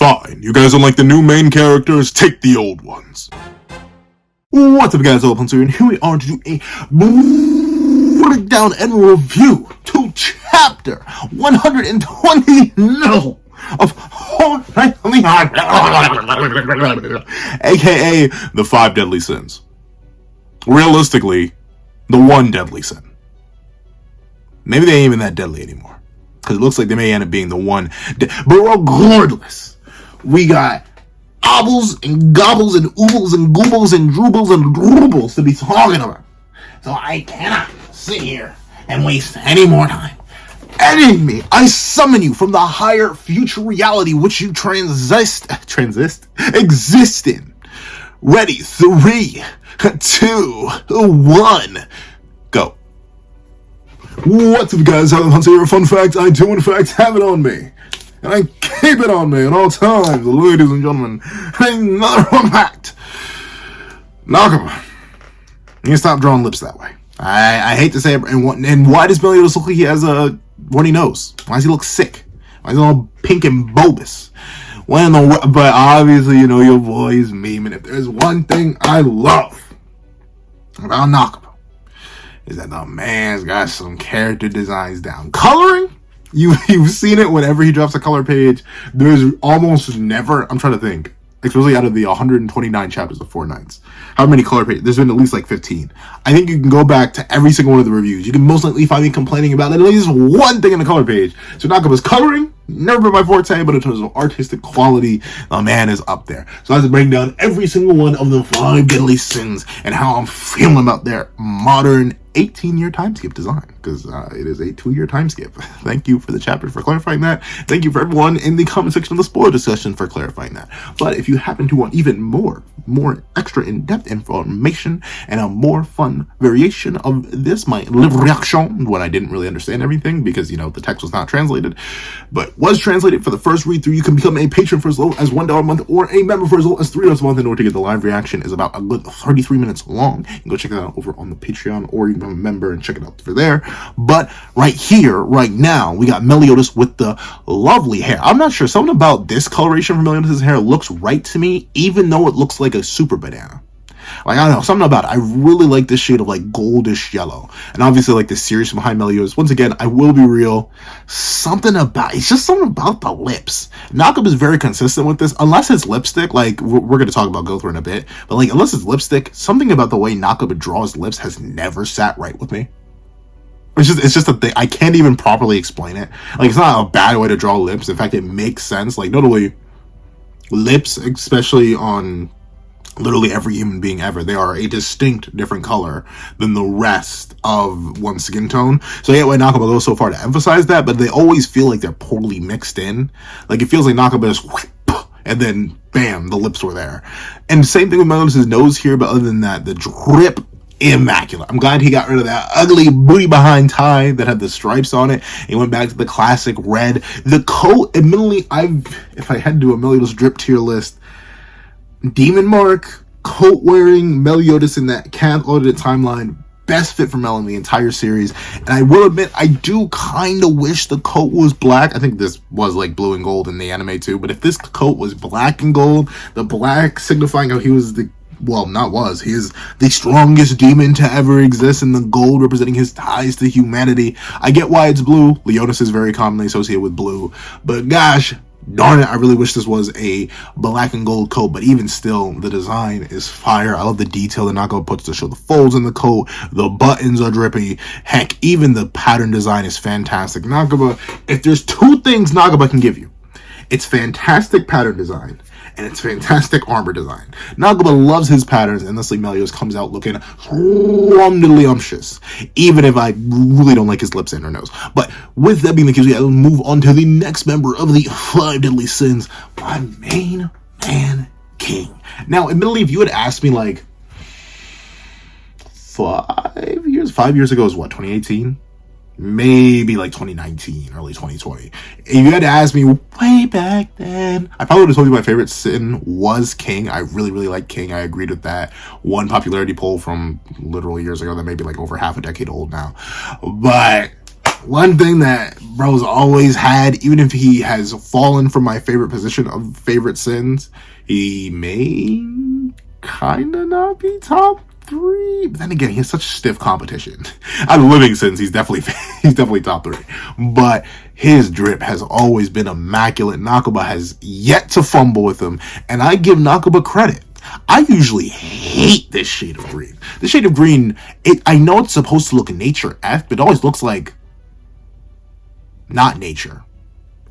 Fine, you guys don't like the new main characters, take the old ones. What's up guys, Open here, and here we are to do a breakdown and review to chapter 120 of aka the 5 deadly sins. Realistically, the 1 deadly sin. Maybe they ain't even that deadly anymore, because it looks like they may end up being the 1 but regardless, we got obbles and gobbles and oobbles and goobles and droobles and droobles to be talking about. So I cannot sit here and waste any more time. Editing me, I summon you from the higher future reality which you exist in. Ready, 3, 2, 1, go. What's up guys, I'm here. Fun fact, I do in fact have it on me. And I keep it on me at all times, ladies and gentlemen. Another one fact. Nakama, you stop drawing lips that way. I hate to say it, and why does Meliodas look like he has a runny nose? Why does he look sick? Why is he all pink and bulbous? But obviously, you know, your boy's memeing. If there's one thing I love about Nakama, is that the man's got some character designs down. Coloring? You've seen it whenever he drops a color page. There's almost never, I'm trying to think, especially out of the 129 chapters of Four Nights, how many color pages? There's been at least like 15. I think you can go back to every single one of the reviews. You can most likely find me complaining about at least one thing in the color page. So Nakama's coloring, never been my forte, but in terms of artistic quality, the man is up there. So I have to break down every single one of the 5 deadly sins and how I'm feeling about their modern 18-year time skip design, because it is a 2-year time skip. Thank you for the chapter for clarifying that. Thank you for everyone in the comment section of the spoiler discussion for clarifying that. But if you happen to want even more extra in-depth information and a more fun variation of this, my live reaction, when I didn't really understand everything because, you know, the text was not translated, but was translated for the first read through, you can become a patron for as low as $1 a month or a member for as low as $3 a month in order to get the live reaction. Is about a good 33 minutes long. You can go check it out over on the Patreon, or you can become a member and check it out for there. But right here, right now, we got Meliodas with the lovely hair. I'm not sure, something about this coloration for Meliodas' hair looks right to me, even though it looks like a super banana. Like, I don't know, something about it. I really like this shade of like goldish yellow. And obviously like the seriousness behind Meliodas. Once again, I will be real. It's just something about the lips. Nakama is very consistent with this, unless it's lipstick. Like, we're going to talk about Gvir in a bit. But like, unless it's lipstick, something about the way Nakama draws lips has never sat right with me. It's just a thing. I can't even properly explain it. Like, it's not a bad way to draw lips. In fact, it makes sense. Like, notably, lips, especially on literally every human being ever, they are a distinct different color than the rest of one's skin tone. So yeah, Nakama goes so far to emphasize that, but they always feel like they're poorly mixed in. Like, it feels like Nakama is whoop, and then bam, the lips were there. And same thing with Meliodas' nose here, but other than that, the drip, immaculate. I'm glad he got rid of that ugly booty behind tie that had the stripes on it. He went back to the classic red. The coat, admittedly, if I had to do a Meliodas drip tier list, Demon Mark, coat wearing Meliodas in that camp audited timeline, best fit for Mel in the entire series. And I will admit, I do kind of wish the coat was black. I think this was like blue and gold in the anime too, but if this coat was black and gold, the black signifying how he was he is the strongest demon to ever exist, and the gold representing his ties to humanity. I get why it's blue. Leonis is very commonly associated with blue, but gosh darn it, I really wish this was a black and gold coat. But even still, the design is fire. I love the detail that Nakama puts to show the folds in the coat. The buttons are drippy. Heck, even the pattern design is fantastic. Nakama, if there's 2 things Nakama can give you, it's fantastic pattern design and it's fantastic armor design. Nakama loves his patterns, and thusly Meliodas comes out looking scrumptious, even if I really don't like his lips and her nose. But with that being the case, we gotta move on to the next member of the 5 deadly sins, my main man king. Now, admittedly, if you had asked me like 5 years ago is what, 2018? Maybe like 2019, early 2020. If you had to ask me way back then, I probably would have told you my favorite sin was King. I really, really like King. I agreed with that. One popularity poll from literal years ago that may be like over half a decade old now. But One thing that bro's always had, even if he has fallen from my favorite position of favorite sins, he may kind of not be top 3. But then again, he has such stiff competition. Out of living sins, he's definitely top 3. But his drip has always been immaculate. Nakaba has yet to fumble with him, and I give Nakaba credit. I usually hate this shade of green. This shade of green, I know it's supposed to look nature-esque, but it always looks like not nature.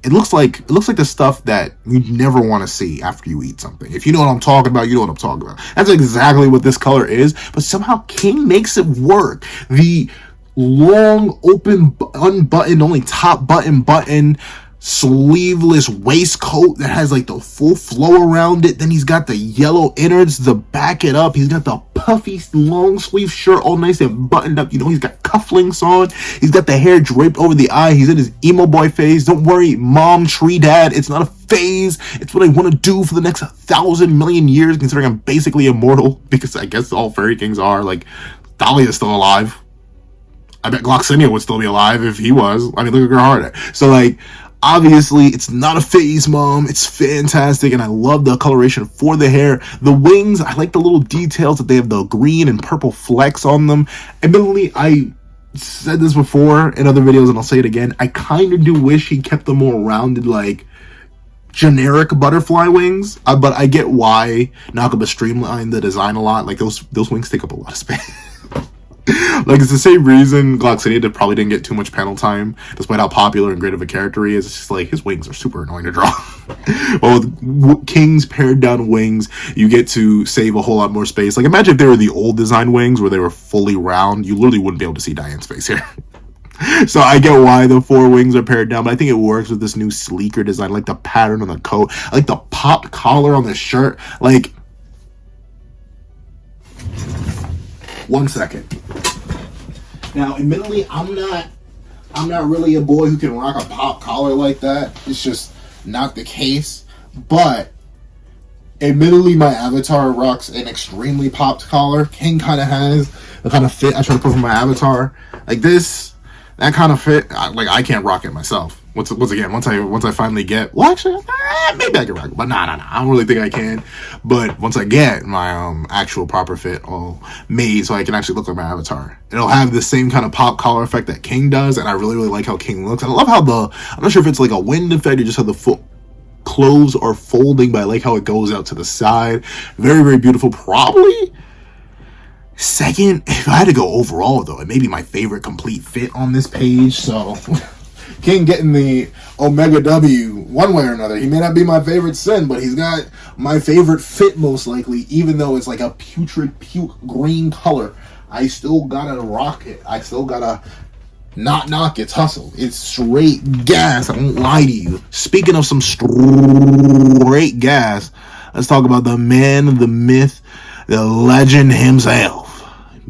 It looks like the stuff that you never want to see after you eat something. If you know what I'm talking about, you know what I'm talking about. That's exactly what this color is, but somehow King makes it work. The long, open, unbuttoned, only top button, sleeveless waistcoat that has like the full flow around it. Then he's got the yellow innards to back it up. He's got the puffy long sleeve shirt all nice and buttoned up. You know, he's got cufflinks on. He's got the hair draped over the eye. He's in his emo boy phase. Don't worry, mom, tree dad. It's not a phase. It's what I want to do for the next 1,000 million years, considering I'm basically immortal, because I guess all fairy kings are. Like, Dahlia's still alive. I bet Gloxinia would still be alive if he was. I mean, look at Gerhardt. So, like, obviously, it's not a phase, Mom. It's fantastic, and I love the coloration for the hair. The wings, I like the little details that they have the green and purple flecks on them. Admittedly, I said this before in other videos, and I'll say it again. I kind of do wish he kept the more rounded, like, generic butterfly wings, but I get why Nakaba streamlined the design a lot. Like, those wings take up a lot of space. Like, it's the same reason Gloxinia probably didn't get too much panel time, despite how popular and great of a character he is. It's just like, his wings are super annoying to draw. Well, with King's pared down wings, you get to save a whole lot more space. Like, imagine if they were the old design wings where they were fully round. You literally wouldn't be able to see Diane's face here. So I get why the 4 wings are pared down, but I think it works with this new sleeker design. I like the pattern on the coat. I like the popped collar on the shirt. Like, 1 second. Now, admittedly, I'm not really a boy who can rock a pop collar like that. It's just not the case. But admittedly, my avatar rocks an extremely popped collar. King kind of has the kind of fit I try to put for my avatar. Like this, that kind of fit. I can't rock it myself. Once I finally get, well, actually, maybe I can rock it, but nah, I don't really think I can. But once I get my actual proper fit all made, so I can actually look like my avatar, it'll have the same kind of pop collar effect that King does, and I really like how King looks. And I love how I'm not sure if it's like a wind effect or just how the clothes are folding, but I like how it goes out to the side. Very, very beautiful. Probably second, if I had to go overall though, it may be my favorite complete fit on this page. So King getting the Omega W one way or another. He may not be my favorite sin, but he's got my favorite fit most likely, even though it's like a putrid puke green color. I still gotta rock it. I still gotta not knock its hustle. It's straight gas. I won't lie to you. Speaking of some straight gas, let's talk about the man, the myth, the legend himself.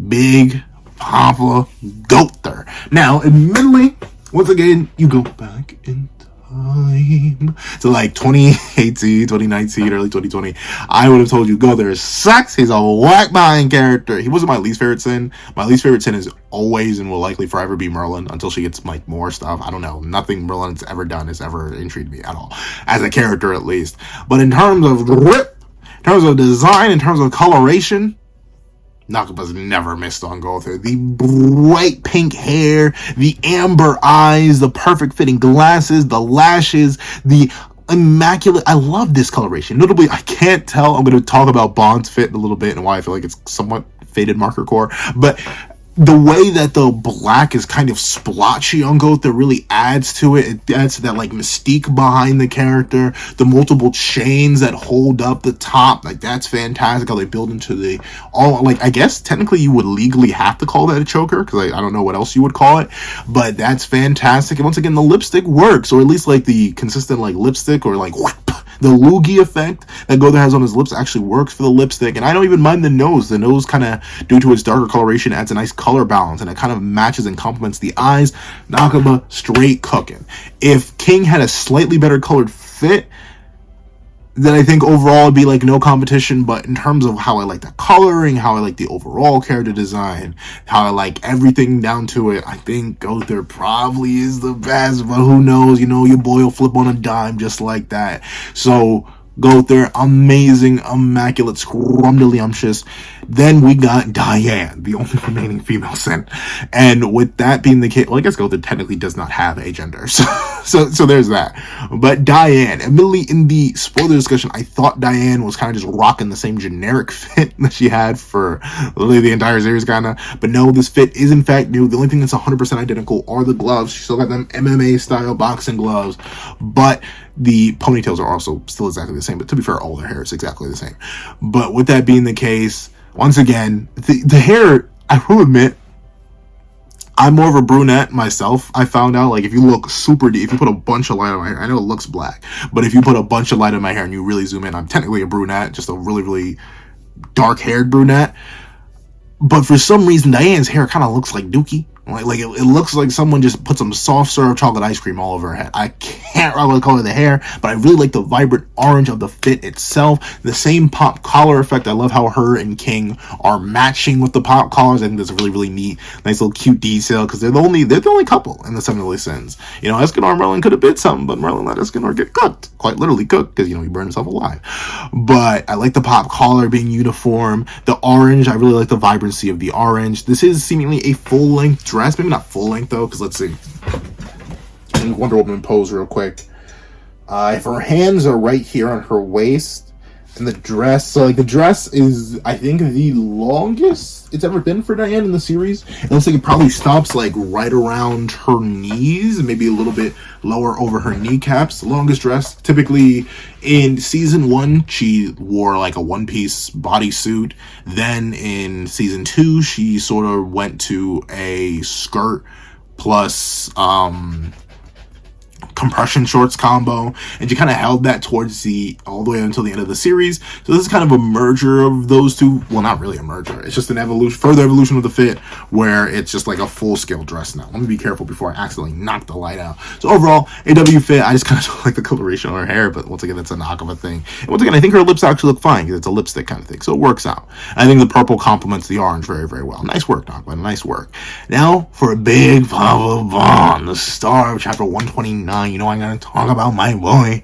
Big Papa Gvir. Now, admittedly, once again, you go back in time to like 2018, 2019, early 2020. I would have told you Gvir sucks. He's a whack behind character. He wasn't my least favorite sin. My least favorite sin is always and will likely forever be Merlin until she gets like more stuff. I don't know. Nothing Merlin's ever done has ever intrigued me at all, as a character at least. But in terms of grip, in terms of design, in terms of coloration, Nakaba's never missed on Gvir. The bright pink hair, the amber eyes, the perfect fitting glasses, the lashes, the immaculate. I love this coloration. Notably, I can't tell. I'm going to talk about Bond's fit in a little bit and why I feel like it's somewhat faded marker core. But the way that the black is kind of splotchy on Gvir really adds to it. It adds to that like mystique behind the character. The multiple chains that hold up the top, like that's fantastic. How they build into the like I guess technically you would legally have to call that a choker because I don't know what else you would call it, but that's fantastic. And once again, the lipstick works, or at least like the consistent like lipstick or like whoop, the loogie effect that Gvir has on his lips actually works for the lipstick. And I don't even mind the nose. The nose kind of, due to its darker coloration, adds a nice color balance, and it kind of matches and complements the eyes. Nakaba straight cooking. If King had a slightly better colored fit, then I think overall it'd be like no competition. But in terms of how I like the coloring, how I like the overall character design, how I like everything down to it, I think Gvir probably is the best. But who knows? You know, your boy will flip on a dime just like that. So Gvir, amazing, immaculate, scrumdiddlyumptious. Then we got Diane, the only remaining female Sin. And with that being the case, well, I guess Gvir technically does not have a gender. So there's that. But Diane, admittedly, in the spoiler discussion, I thought Diane was kind of just rocking the same generic fit that she had for literally the entire series, kind of. But no, this fit is in fact new. The only thing that's 100% identical are the gloves. She still got them MMA-style boxing gloves. But the ponytails are also still exactly the same. But to be fair, all their hair is exactly the same. But with that being the case, once again, the hair, I will admit, I'm more of a brunette myself. I found out, like, if you look super deep, if you put a bunch of light on my hair, I know it looks black, but if you put a bunch of light on my hair and you really zoom in, I'm technically a brunette, just a really, really dark-haired brunette. But for some reason, Diane's hair kind of looks like Dookie. Like it looks like someone just put some soft serve chocolate ice cream all over her head. I can't remember the color of the hair, but I really like the vibrant orange of the fit itself. The same pop collar effect. I love how her and King are matching with the pop collars. I think that's a really, really neat, nice little cute detail because they're the only couple in the Seven Deadly Sins. You know, Escanor and Merlin could have bit something, but Merlin let Escanor get cooked, quite literally cooked, because, you know, he burned himself alive. But I like the pop collar being uniform. The orange, I really like the vibrancy of the orange. This is seemingly a full-length dress. Maybe not full length though, because let's see. I think Wonder Woman pose real quick. If her hands are right here on her waist, and the dress, so like the dress is, I think, the longest it's ever been for Diane in the series. It looks like it probably stops like right around her knees, and maybe a little bit lower over her kneecaps. The longest dress, typically in season 1, she wore like a one-piece bodysuit. Then in season 2, she sort of went to a skirt plus compression shorts combo, and she kind of held that towards all the way until the end of the series. So this is kind of a merger of those two. Well, not really a merger, it's just an further evolution of the fit, where it's just like a full-scale dress now. Let me be careful before I accidentally knock the light out. So overall, AW fit, I just kind of like the coloration on her hair, but once again, that's a knock of a thing. And once again, I think her lips actually look fine, because it's a lipstick kind of thing, so it works out. I think the purple complements the orange very, very well. Nice work, Doc, man, nice work. Now, for a big Papa Bon, the star of chapter 129, you know I'm gonna talk about my boy.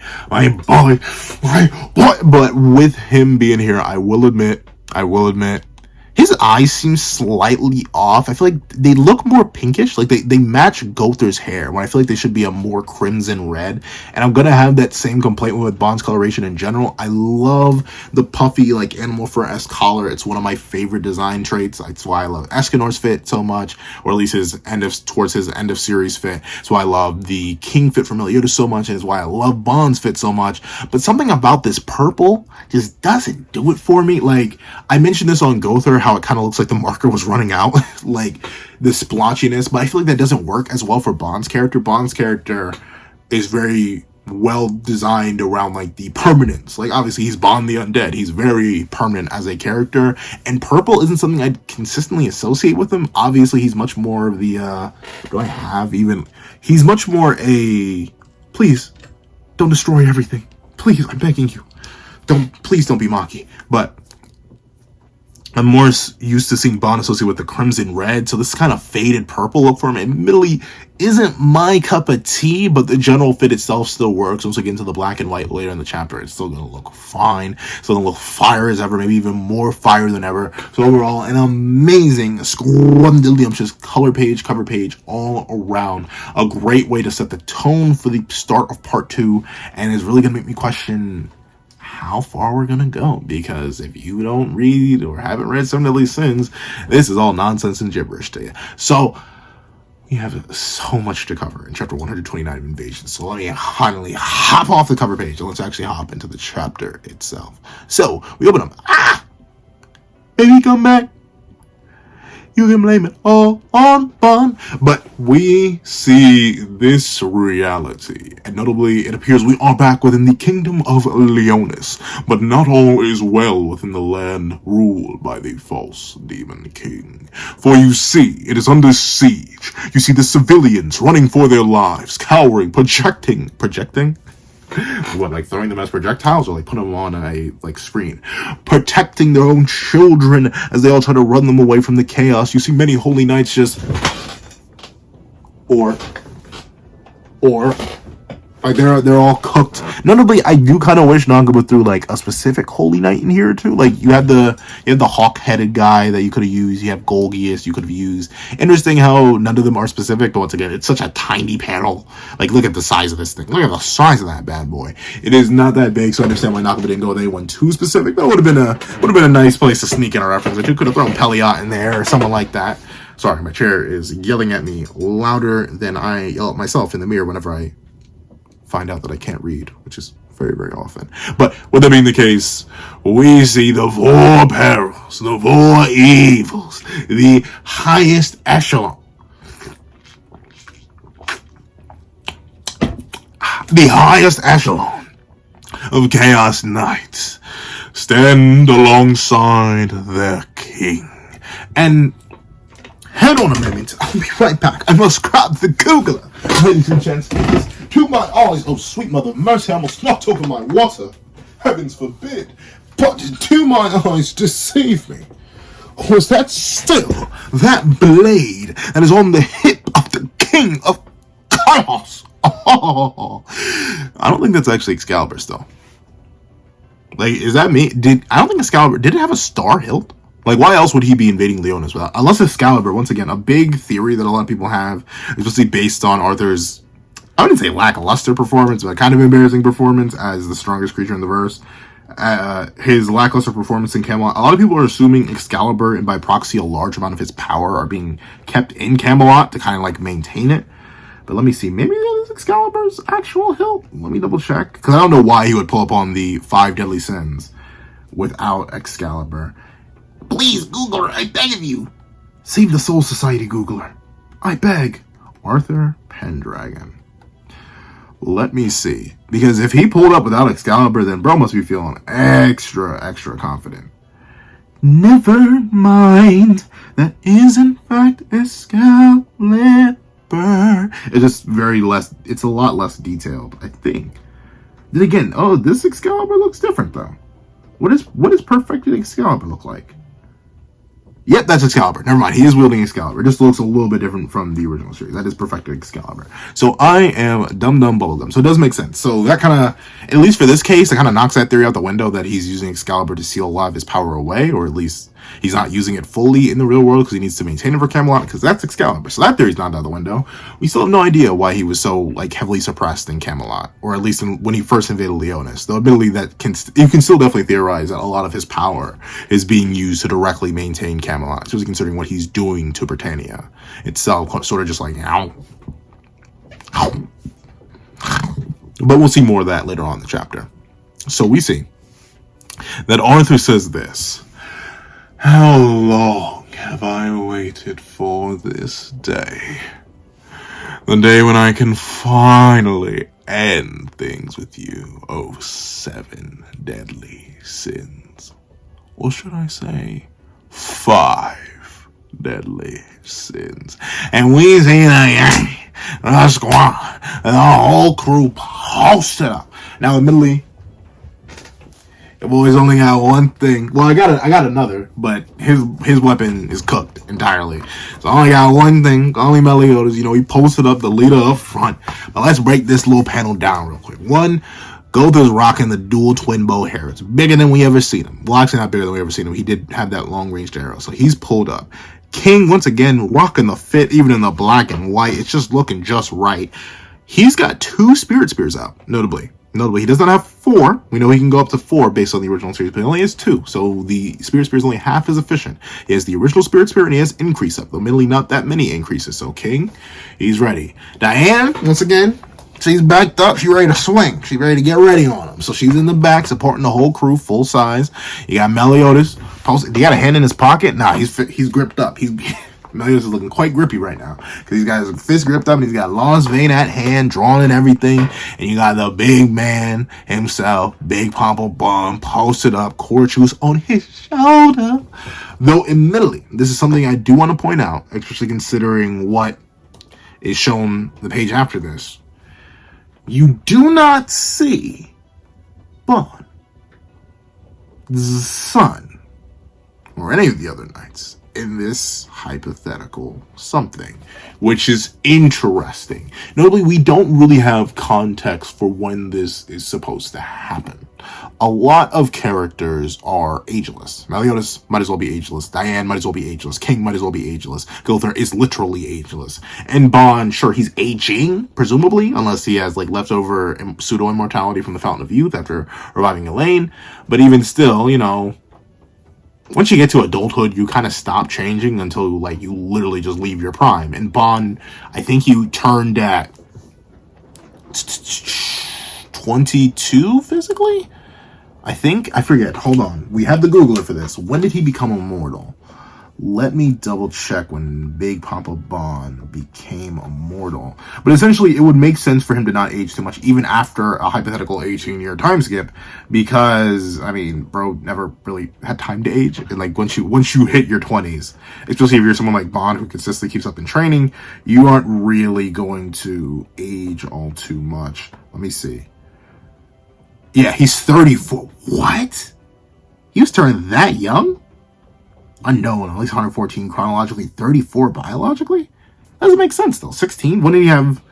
But with him being here, I will admit, his eyes seem slightly off. I feel like they look more pinkish. Like they match Gvrir's hair, when I feel like they should be a more crimson red. And I'm gonna have that same complaint with Bond's coloration in general. I love the puffy, like, animal fur-esque collar. It's one of my favorite design traits. That's why I love Escanor's fit so much, or at least towards his end of series fit. That's why I love the King fit from Meliodas so much, and it's why I love Bond's fit so much. But something about this purple just doesn't do it for me. Like, I mentioned this on Gvir, how it kind of looks like the marker was running out, like the splotchiness, but I feel like that doesn't work as well for Bond's character. Bond's character is very well designed around like the permanence. Like, obviously he's Bond the Undead, he's very permanent as a character, and purple isn't something I'd consistently associate with him. Obviously he's much more of the he's much more a, please don't destroy everything, please, I'm begging you, please don't be Maki. But I'm more used to seeing Bond associated with the crimson red, so this kind of faded purple look for him admittedly isn't my cup of tea, but the general fit itself still works. Once we get into the black and white later in the chapter, it's still going to look fine. It's still going to look fire as ever, maybe even more fire than ever. So overall, an amazing, scrumdiddlyumptious color page, cover page, all around. A great way to set the tone for the start of part 2, and is really going to make me question how far we're gonna go, because if you don't read or haven't read Seven Deadly Sins, this is all nonsense and gibberish to you. So we have so much to cover in chapter 129 of Invasion, so let me finally hop off the cover page and let's actually hop into the chapter itself. So we open up, baby come back, you can blame it all on Bond. But we see this reality, and notably it appears we are back within the kingdom of Leonis, but not all is well within the land ruled by the false demon king. For you see, it is under siege. You see the civilians running for their lives, cowering, projecting What, like throwing them as projectiles, or like putting them on a like screen, protecting their own children as they all try to run them away from the chaos. You see many holy knights just, or like they're all cooked. Notably, I do kind of wish Nagaba threw like a specific holy knight in here too. Like you have the hawk-headed guy that you could have used. You have Golgius you could have used. Interesting how none of them are specific, but once again, it's such a tiny panel. Like look at the size of this thing. Look at the size of that bad boy. It is not that big, so I understand why Nagaba didn't go with anyone too specific. That would have been a nice place to sneak in a reference. Like you could have thrown Peliot in there or someone like that. Sorry, my chair is yelling at me louder than I yell at myself in the mirror whenever I find out that I can't read, which is very, very often. But with that being the case, we see the 4 perils, the 4 evils, the highest echelon. The highest echelon of Chaos Knights stand alongside their king. And head on a minute, I'll be right back. I must grab the Googler. Ladies and gentlemen, to my eyes, oh sweet mother mercy, I almost knocked over my water. Heavens forbid. But do my eyes deceive me? Or is that still that blade that is on the hip of the king of chaos? Oh, I don't think that's actually Excalibur still. Like, is that me? I don't think Excalibur, did it have a star hilt? Like, why else would he be invading Leonis without? Unless Excalibur, once again, a big theory that a lot of people have, especially based on Arthur's, I wouldn't say lackluster performance, but kind of embarrassing performance as the strongest creature in the verse. His lackluster performance in Camelot. A lot of people are assuming Excalibur and by proxy a large amount of his power are being kept in Camelot to kind of like maintain it. But let me see. Maybe that is Excalibur's actual hilt. Let me double check. Because I don't know why he would pull up on the 5 deadly sins without Excalibur. Please, Googler, I beg of you. Save the Soul Society, Googler. I beg. Arthur Pendragon. Let me see. Because if he pulled up without Excalibur, then bro must be feeling extra confident. Never mind. That is in fact Excalibur. It's just it's a lot less detailed, I think. Then again, oh, this Excalibur looks different though. What does perfected Excalibur look like? Yep, that's Excalibur. Never mind. He is wielding Excalibur. It just looks a little bit different from the original series. That is perfected Excalibur. So I am Dum Dum Bubblegum. So it does make sense. So that kind of, at least for this case, it kind of knocks that theory out the window that he's using Excalibur to seal a lot of his power away, or at least he's not using it fully in the real world because he needs to maintain it for Camelot, because that's Excalibur. So that theory's not out the window. We still have no idea why he was so like heavily suppressed in Camelot, or at least when he first invaded Leonis. Though admittedly, you can still definitely theorize that a lot of his power is being used to directly maintain Camelot, especially considering what he's doing to Britannia itself, sort of just like ow. But we'll see more of that later on in the chapter. So we see that Arthur says this. How long have I waited for this day? The day when I can finally end things with you, oh 7 deadly sins. Or should I say 5 deadly sins. And we see the squad and the whole crew posted up. Now admittedly, the boys only got one thing. Well, I got another, but his weapon is cooked entirely. So I only got one thing. Only Meliodas, he posted up the leader up front. But let's break this little panel down real quick. One, Gotha's rocking the dual twin bow hair. It's bigger than we ever seen him. Well, actually not bigger than we ever seen him. He did have that long ranged arrow, so he's pulled up. King, once again, rocking the fit, even in the black and white. It's just looking just right. He's got 2 spirit spears out, notably. He does not have 4. We know he can go up to 4 based on the original series, but he only has 2. So the Spirit Spear is only half as efficient. He has the original Spirit Spear and he has increase up, though admittedly not that many increases. So King, he's ready. Diane, once again, she's backed up. She's ready to swing. She's ready to get ready on him. So she's in the back supporting the whole crew, full size. You got Meliodas. He got a hand in his pocket? Nah, he's gripped up. Meliodas is looking quite grippy right now because he's got his fist gripped up and he's got Law's Vein at hand, drawn and everything. And you got the big man himself, Big Pompo Bum, posted up, Corchus on his shoulder. Though, admittedly, this is something I do want to point out, especially considering what is shown the page after this. You do not see Barna's son or any of the other knights in this hypothetical something, which is interesting. Notably, we don't really have context for when this is supposed to happen. A lot of characters are ageless. Meliodas might as well be ageless. Diane might as well be ageless. King might as well be ageless. Gvir is literally ageless. And Bon, sure, he's aging, presumably, unless he has like leftover pseudo-immortality from the Fountain of Youth after reviving Elaine. But even still, you know, once you get to adulthood, you kind of stop changing until like you literally just leave your prime. And Bon, I think you turned at 22 physically? I forget. Hold on. We had the Googler for this. When did he become immortal? Let me double check when Big Papa Bon became immortal. But essentially, it would make sense for him to not age too much, even after a hypothetical 18-year time skip, because, I mean, bro never really had time to age. And like, once you hit your 20s, especially if you're someone like Bon who consistently keeps up in training, you aren't really going to age all too much. Let me see. Yeah, he's 34. What? He was turned that young? Unknown, at least 114 chronologically, 34 biologically? Doesn't make sense, though. 16? When did he have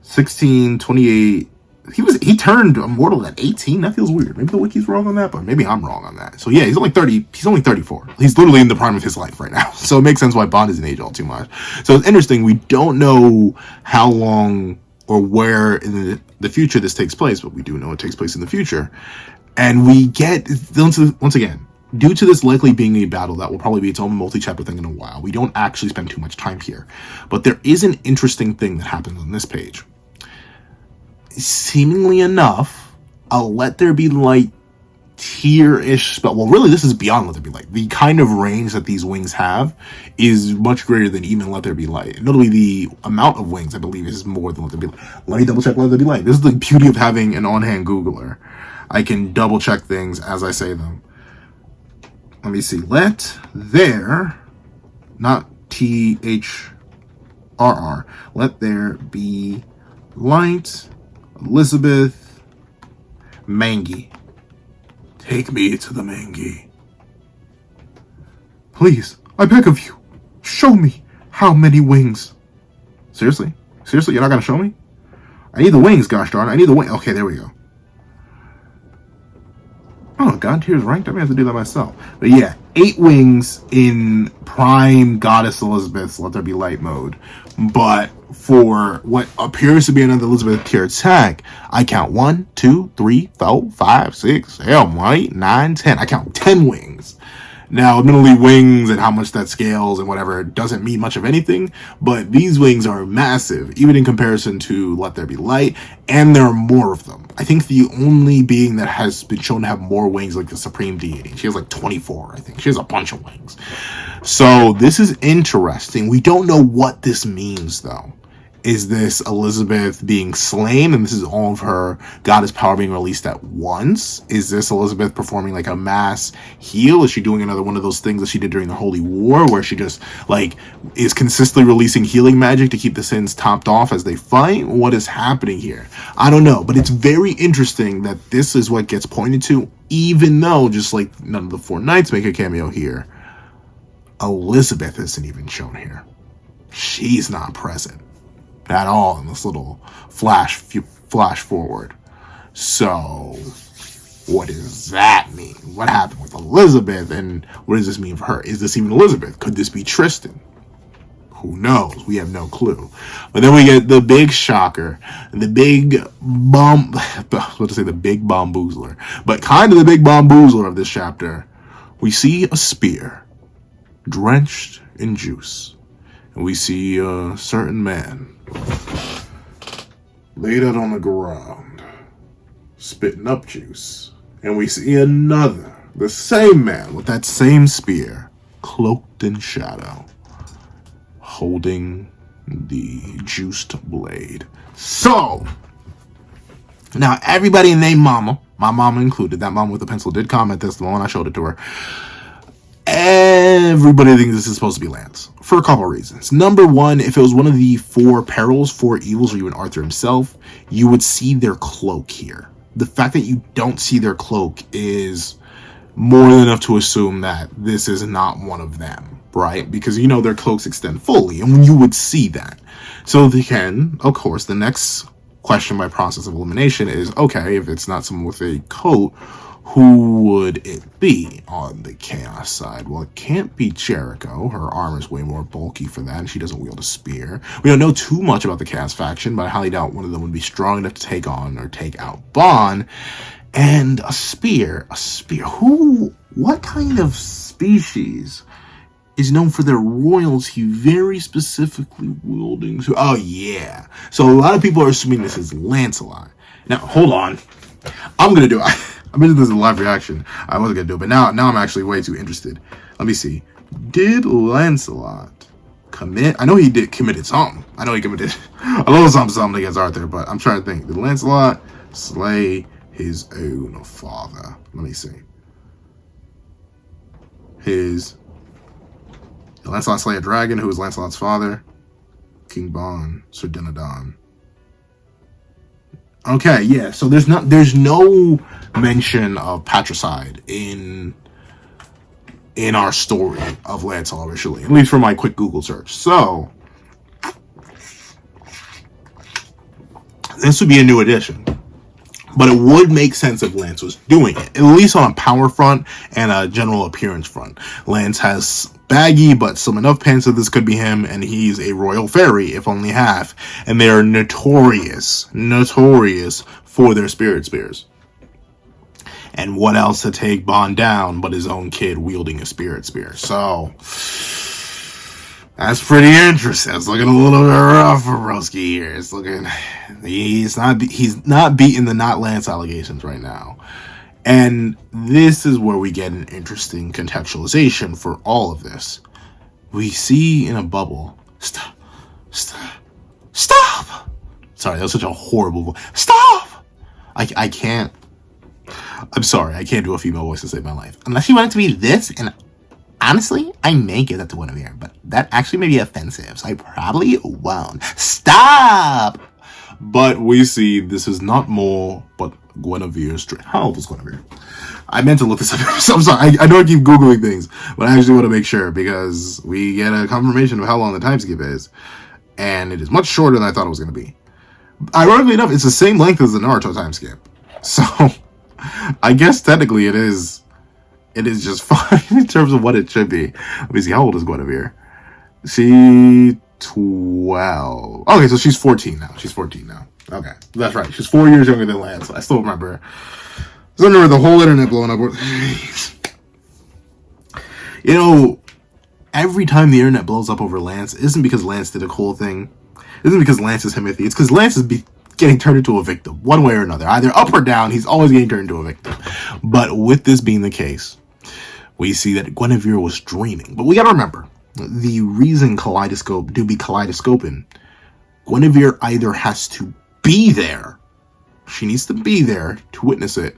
16, 28? He turned immortal at 18? That feels weird. Maybe the wiki's wrong on that, but maybe I'm wrong on that. So yeah, he's only 30. He's only 34. He's literally in the prime of his life right now. So it makes sense why Bond doesn't age all too much. So it's interesting. We don't know how long or where in the future this takes place, but we do know it takes place in the future. And we get, once again, due to this likely being a battle that will probably be its own multi-chapter thing in a while, we don't actually spend too much time here. But there is an interesting thing that happens on this page. Seemingly enough, a Let There Be Light tier-ish spell. Well, really, this is beyond Let There Be Light. The kind of range that these wings have is much greater than even Let There Be Light. Notably, the amount of wings, I believe, is more than Let There Be Light. Let me double check Let There Be Light. This is the beauty of having an on-hand Googler. I can double check things as I say them. Let me see. Let there, not THRR. Let there be light. Elizabeth Mangi. Take me to the Mangi. Please, I beg of you, show me how many wings. Seriously? Seriously, you're not going to show me? I need the wings, gosh darn it. I need the wings. Okay, there we go. Oh, God Tier's ranked? I may have to do that myself. But yeah, 8 wings in prime Goddess Elizabeth's Let There Be Light mode. But for what appears to be another Elizabeth tier attack, I count 1, 2, 3, 4, 5, 6, 7, 8, 9, 10. I count 10 wings. Now, admittedly, wings and how much that scales and whatever doesn't mean much of anything, but these wings are massive, even in comparison to Let There Be Light, and there are more of them. I think the only being that has been shown to have more wings, like the Supreme Deity. She has like 24, I think. She has a bunch of wings. So this is interesting. We don't know what this means, though. Is this Elizabeth being slain, and this is all of her goddess power being released at once? Is this Elizabeth performing like a mass heal? Is she doing another one of those things that she did during the Holy War, where she just like is consistently releasing healing magic to keep the sins topped off as they fight? What is happening here? I don't know, but it's very interesting that this is what gets pointed to, even though, just like none of the 4 knights make a cameo here, Elizabeth isn't even shown here. She's not present at all in this little flash forward. So what does that mean? What happened with Elizabeth, and what does this mean for her? Is this even Elizabeth? Could this be Tristan? Who knows? We have no clue. But then we get the big shocker, the big the big bamboozler, but kind of the big bamboozler of this chapter. We see a spear drenched in juice, and we see a certain man laid out on the ground, spitting up juice. And we see another, the same man with that same spear, cloaked in shadow, holding the juiced blade. So, now everybody named Mama, my mama included, that mama with the pencil did comment this the moment I showed it to her. Everybody thinks this is supposed to be Lance for a couple reasons. Number one, if it was one of the four perils, four evils, or even Arthur himself, you would see their cloak here. The fact that you don't see their cloak is more than enough to assume that this is not one of them, right? Because you know their cloaks extend fully, and you would see that. So they can, of course, the next question by process of elimination is, okay, if it's not someone with a coat, who would it be on the Chaos side? Well, it can't be Jericho. Her armor is way more bulky for that, and she doesn't wield a spear. We don't know too much about the Chaos faction, but I highly doubt one of them would be strong enough to take on or take out Bon. And a spear. What kind of species is known for their royalty very specifically wielding? Oh, yeah. So a lot of people are assuming this is Lancelot. Now, hold on. I'm going to do it. I mentioned this in live reaction. I wasn't going to do it, but now I'm actually way too interested. Let me see. Did Lancelot commit? I know he committed something. I know he committed a little something against Arthur, but I'm trying to think. Did Lancelot slay his own father? Let me see. Did Lancelot slay a dragon? Who was Lancelot's father? King Bon, Sir Dinadon. Okay, yeah. So there's no mention of patricide in our story of Lancelot originally, at least from my quick Google search. So this would be a new addition. But it would make sense if Lance was doing it, at least on a power front and a general appearance front. Lance has baggy but some enough pants that this could be him, and he's a royal fairy, if only half. And they are notorious for their spirit spears. And what else to take Bon down but his own kid wielding a spirit spear? So that's pretty interesting. It's looking a little bit rough for Broski here. It's looking, he's not beating the not Lance allegations right now. And this is where we get an interesting contextualization for all of this. We see in a bubble, stop. Sorry, that was such a horrible voice. Stop! I can't. I'm sorry, I can't do a female voice to save my life. Unless you want it to be this, and honestly, I may give that to Gwynevere, but that actually may be offensive, so I probably won't. Stop! But we see this is not more but Gwynevere's dream. How old is Gwynevere? I meant to look this up. I'm sorry. I know I keep Googling things, but I actually want to make sure because we get a confirmation of how long the time skip is. And it is much shorter than I thought it was going to be. Ironically enough, it's the same length as the Naruto time skip. So, I guess technically it is just fine in terms of what it should be. Let me see. How old is Gwynevere? She 12. Okay, so she's 14 now. Okay, that's right. She's 4 years younger than Lance. I still remember. I still remember the whole internet blowing up. You know, every time the internet blows up over Lance, it isn't because Lance did a cool thing. It isn't because Lance is Himothy. It's because Lance is getting turned into a victim, one way or another. Either up or down, he's always getting turned into a victim. But with this being the case, we see that Gwynevere was dreaming. But we gotta remember, the reason Kaleidoscope do be kaleidoscoping, Gwynevere either has to be there, she needs to be there to witness it,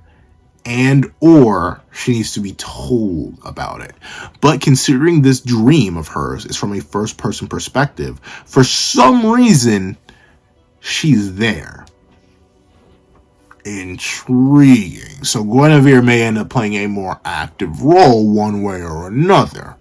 and or she needs to be told about it. But considering this dream of hers is from a first-person perspective, for some reason, she's there. Intriguing. So Gwynevere may end up playing a more active role one way or another.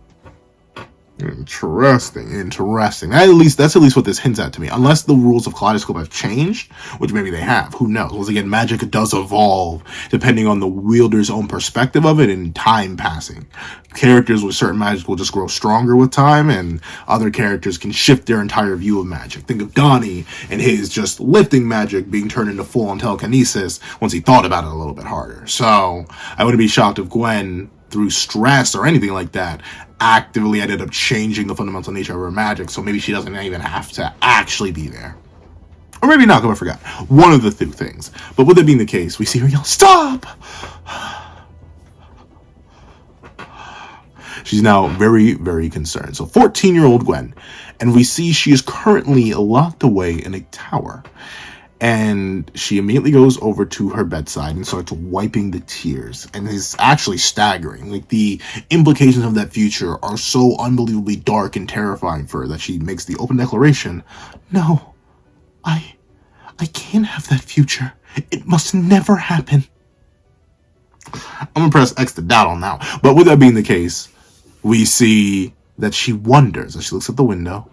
Interesting. That's at least what this hints at to me. Unless the rules of Kaleidoscope have changed, which maybe they have. Who knows? Once again, magic does evolve depending on the wielder's own perspective of it and time passing. Characters with certain magic will just grow stronger with time, and other characters can shift their entire view of magic. Think of Donnie and his just lifting magic being turned into full-on telekinesis once he thought about it a little bit harder. So I wouldn't be shocked if Gwen, through stress or anything like that, actively ended up changing the fundamental nature of her magic, so maybe she doesn't even have to actually be there. Or maybe not, I forgot. One of the two things. But with that being the case, we see her yell, "Stop!" She's now very, very concerned. So 14-year-old Gwen. And we see she is currently locked away in a tower. And she immediately goes over to her bedside and starts wiping the tears. And it's actually staggering. Like, the implications of that future are so unbelievably dark and terrifying for her that she makes the open declaration, "No, I can't have that future. It must never happen." I'm gonna press X to doubt on that. But with that being the case, we see that she wonders as she looks at the window,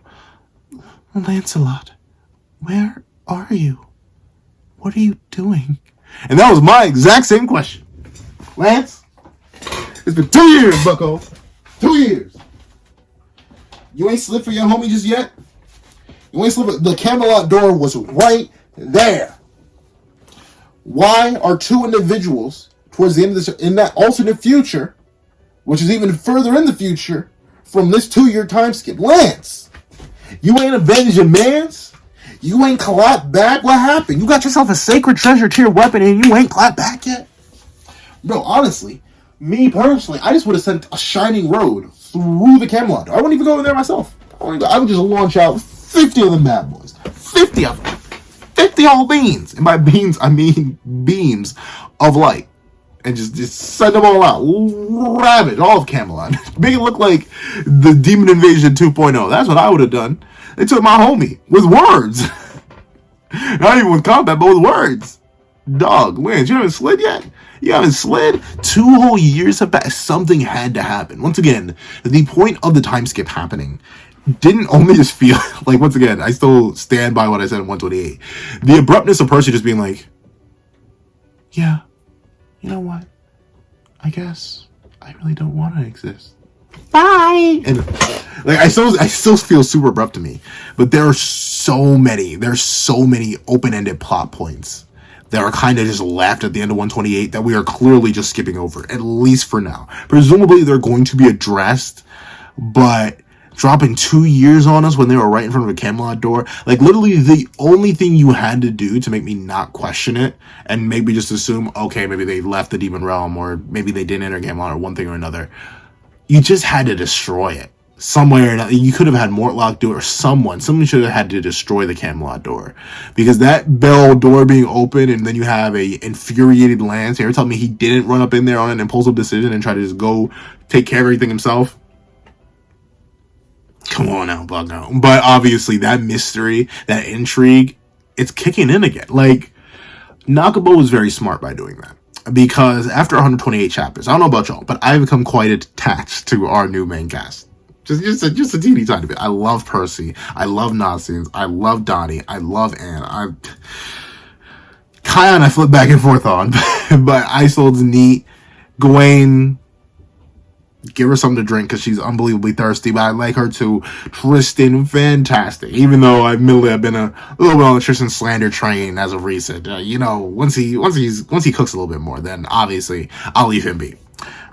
"Lancelot, where are you? What are you doing?" And that was my exact same question. "Lance, it's been 2 years, bucko. 2 years. You ain't slipped for your homie just yet? You ain't slipped. The Camelot door was right there. Why are two individuals towards the end of this, in that alternate future, which is even further in the future from this 2-year time skip? Lance, you ain't avenged your mans? You ain't clapped back? What happened? You got yourself a sacred treasure tier weapon and you ain't clapped back yet?" Bro, honestly, me personally, I just would have sent a shining road through the Camelot door. I wouldn't even go in there myself. I would just launch out 50 of them bad boys. 50 of them. 50 whole beans. And by beans, I mean beams of light. And just send them all out. Ravage all of Camelot. Make it look like the Demon Invasion 2.0. That's what I would have done. They took my homie with words. Not even with combat, but with words. Dog, Lance, you haven't slid yet? You haven't slid? 2 whole years have passed. Something had to happen. Once again, the point of the time skip happening didn't only just feel like, once again, I still stand by what I said in 128. The abruptness of Percy just being like, "Yeah, you know what? I guess I really don't want to exist. Bye." And like, I still feel super abrupt to me. But there's so many open-ended plot points that are kind of just left at the end of 128 that we are clearly just skipping over, at least for now. Presumably they're going to be addressed, but dropping 2 years on us when they were right in front of a Camelot door, like, literally the only thing you had to do to make me not question it and maybe just assume, okay, maybe they left the Demon Realm, or maybe they didn't enter Camelot, or one thing or another, you just had to destroy it. Somewhere, you could have had Mortlock do it, or someone should have had to destroy the Camelot door, because that bell door being open and then you have a infuriated Lance here telling me he didn't run up in there on an impulsive decision and try to just go take care of everything himself. Come on now, Bucko. But obviously that mystery, that intrigue, it's kicking in again. Like, Nakabo was very smart by doing that. Because after 128 chapters, I don't know about y'all, but I've become quite attached to our new main cast. Just a teeny tiny bit. I love Percy. I love Nonsense. I love Donnie. I love Anne. Kion I flip back and forth on. But Isolde's neat. Gwen, give her something to drink because she's unbelievably thirsty, but I like her too. Tristan, fantastic. Even though I've been a little bit on the Tristan slander train as of recent. Once he cooks a little bit more, then obviously I'll leave him be.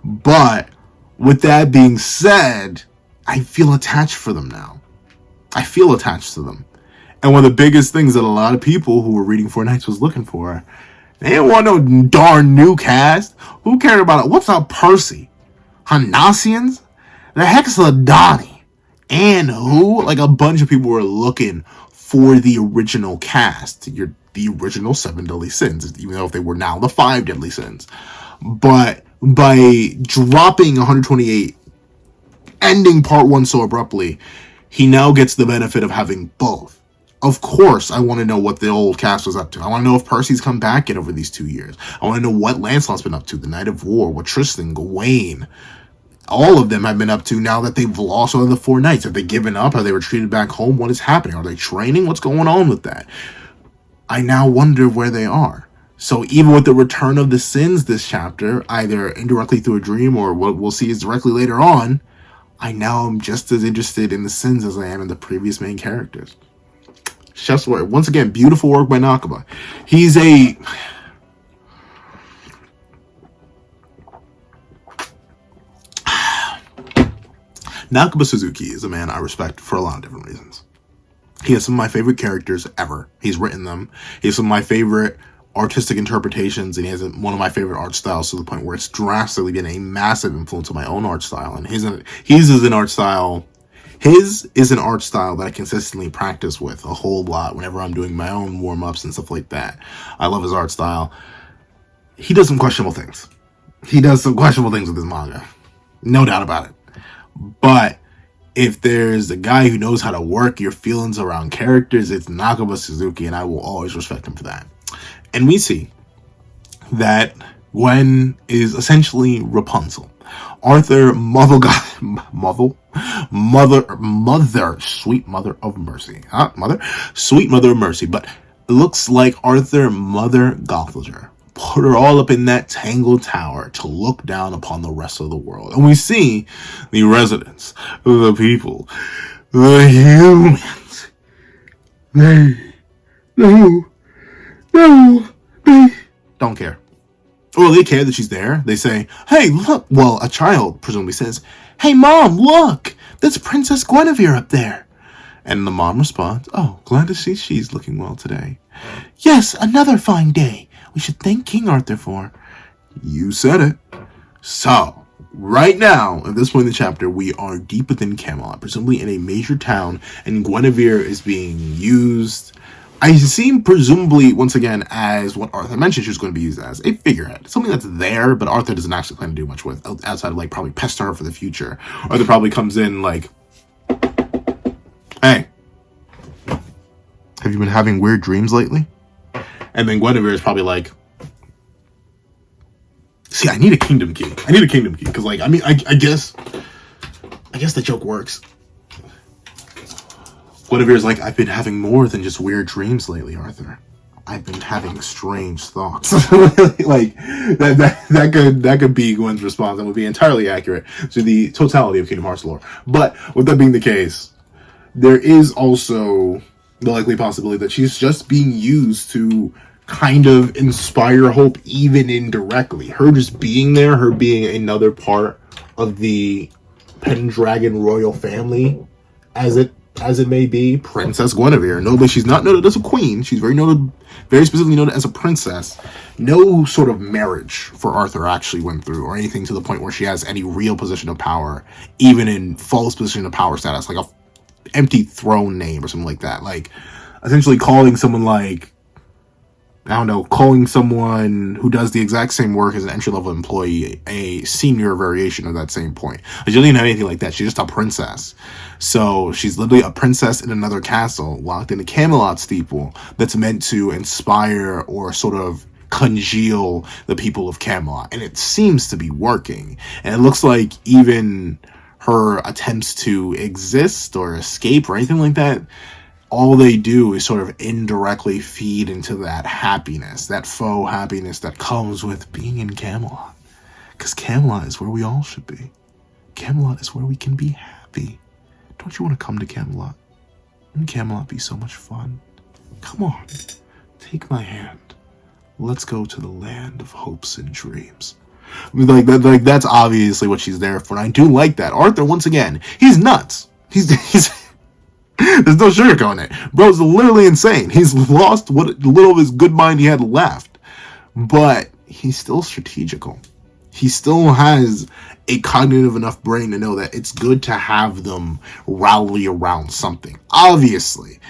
But with that being said, I feel attached for them now. I feel attached to them. And one of the biggest things that a lot of people who were reading Four Knights was looking for, they didn't want no darn new cast. Who cared about it? What's up, Percy? Hanasians? The heck's a Donnie? And who? Like, a bunch of people were looking for the original cast. The original 7 deadly sins, even though if they were now the 5 deadly sins. But by dropping 128, ending part 1 so abruptly, he now gets the benefit of having both. Of course, I want to know what the old cast was up to. I want to know if Percy's come back yet over these 2 years. I want to know what Lancelot's been up to, the Night of War, what Tristan, Gawain, all of them have been up to now that they've lost one of the 4 knights. Have they given up? Have they retreated back home? What is happening? Are they training? What's going on with that? I now wonder where they are. So even with the return of the sins this chapter, either indirectly through a dream or what we'll see is directly later on, I now am just as interested in the sins as I am in the previous main characters. Chef's work. Once again, beautiful work by Nakaba. He's a... Nakaba Suzuki is a man I respect for a lot of different reasons. He has some of my favorite characters ever. He's written them. He has some of my favorite artistic interpretations, and he has one of my favorite art styles to the point where it's drastically been a massive influence on my own art style. And his is an art style His is an art style that I consistently practice with a whole lot whenever I'm doing my own warm-ups and stuff like that. I love his art style. He does some questionable things. He does some questionable things with his manga. No doubt about it. But if there's a guy who knows how to work your feelings around characters, it's Nakaba Suzuki, and I will always respect him for that. And we see that Gwen is essentially Rapunzel. Arthur, sweet mother of mercy. Sweet mother of mercy. But it looks like Arthur, Mother Gotheliger, put her all up in that tangled tower to look down upon the rest of the world. And we see the residents, the people, the humans. They don't care. Well, they care that she's there. They say, hey, look. Well, a child presumably says, hey, Mom, look. That's Princess Guinevere up there. And the mom responds, oh, glad to see she's looking well today. Yes, another fine day. We should thank King Arthur for. You said it. So, right now, at this point in the chapter, we are deep within Camelot, presumably in a major town, and Guinevere is being used. I seem presumably, once again, as what Arthur mentioned she was going to be used as, a figurehead. Something that's there, but Arthur doesn't actually plan to do much with, outside of, like, probably pester her for the future. Arthur probably comes in, like, hey, have you been having weird dreams lately? And then Guinevere is probably like, see, I need a kingdom key. Because, like, I mean, I guess the joke works. Guinevere's like, I've been having more than just weird dreams lately, Arthur. I've been having strange thoughts. Like, that could be Gwen's response. That would be entirely accurate to the totality of Kingdom Hearts lore. But with that being the case, there is also the likely possibility that she's just being used to kind of inspire hope, even indirectly. Her just being there, her being another part of the Pendragon royal family, as it may be, Princess Guinevere. Notably, she's not noted as a queen. She's very specifically noted as a princess. No sort of marriage for Arthur actually went through, or anything to the point where she has any real position of power, even in false position of power status, like a empty throne name or something like that. Like, essentially calling someone like, I don't know, calling someone who does the exact same work as an entry-level employee a senior variation of that same point. She doesn't even have anything like that. She's just a princess. So she's literally a princess in another castle, locked in a Camelot steeple that's meant to inspire or sort of congeal the people of Camelot. And it seems to be working. And it looks like even her attempts to exist or escape or anything like that, all they do is sort of indirectly feed into that happiness, that faux happiness that comes with being in Camelot. Because Camelot is where we all should be. Camelot is where we can be happy. Don't you want to come to Camelot? Wouldn't Camelot be so much fun? Come on, take my hand. Let's go to the land of hopes and dreams. Like that's obviously what she's there for, and I do like that. Arthur, once again, he's nuts. He's there's no sugarcoating it. Bro's literally insane. He's lost what little of his good mind he had left. But he's still strategical. He still has a cognitive enough brain to know that it's good to have them rally around something. Obviously,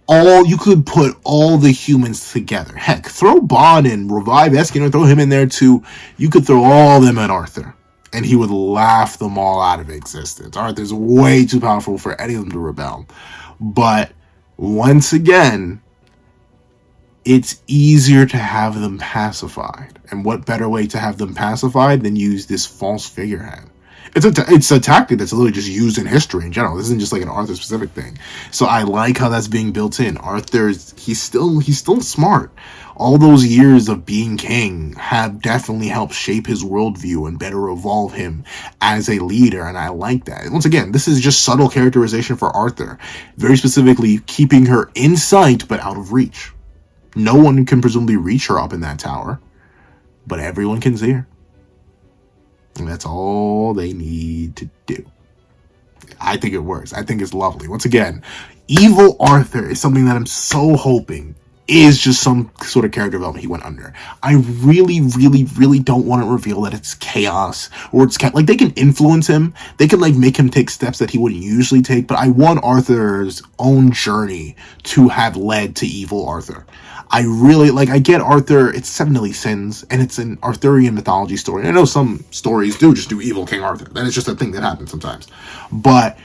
you could put all the humans together. Heck, throw Bon and revive Eskin, throw him in there too. You could throw all of them at Arthur, and he would laugh them all out of existence. Arthur's way too powerful for any of them to rebel. But once again, it's easier to have them pacified. And what better way to have them pacified than use this false figurehead? It's a tactic that's literally just used in history in general. This isn't just like an Arthur specific thing. So I like how that's being built in. He's still smart. All those years of being king have definitely helped shape his worldview and better evolve him as a leader, and I like that. And once again, this is just subtle characterization for Arthur. Very specifically, keeping her in sight but out of reach. No one can presumably reach her up in that tower, but everyone can see her. And that's all they need to do. I think it works. I think it's lovely. Once again, evil Arthur is something that I'm so hoping is just some sort of character development he went under. I really, really, really don't want to reveal that it's chaos or it's like they can influence him. They can like make him take steps that he wouldn't usually take. But I want Arthur's own journey to have led to evil Arthur. I really like. I get Arthur. It's 7 Deadly Sins, and it's an Arthurian mythology story. I know some stories do just do evil King Arthur. That is just a thing that happens sometimes. But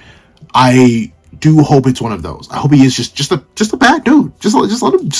I do hope it's one of those. I hope he is just a bad dude. Just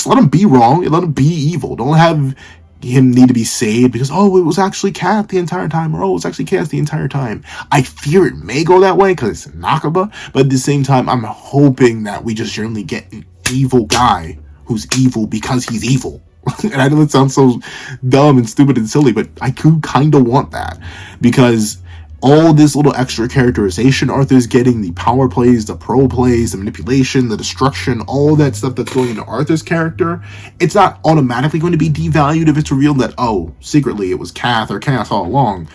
let him be wrong and let him be evil. Don't have him need to be saved because it was actually Kath the entire time, or it was actually Chaos the entire time. I fear it may go that way because it's Nakaba, but at the same time, I'm hoping that we just generally get an evil guy who's evil because he's evil. And I know it sounds so dumb and stupid and silly, but I do kind of want that because all this little extra characterization Arthur's getting, the power plays, the pro plays, the manipulation, the destruction, all that stuff that's going into Arthur's character, it's not automatically going to be devalued if it's revealed that, secretly it was Kath or Chaos all along.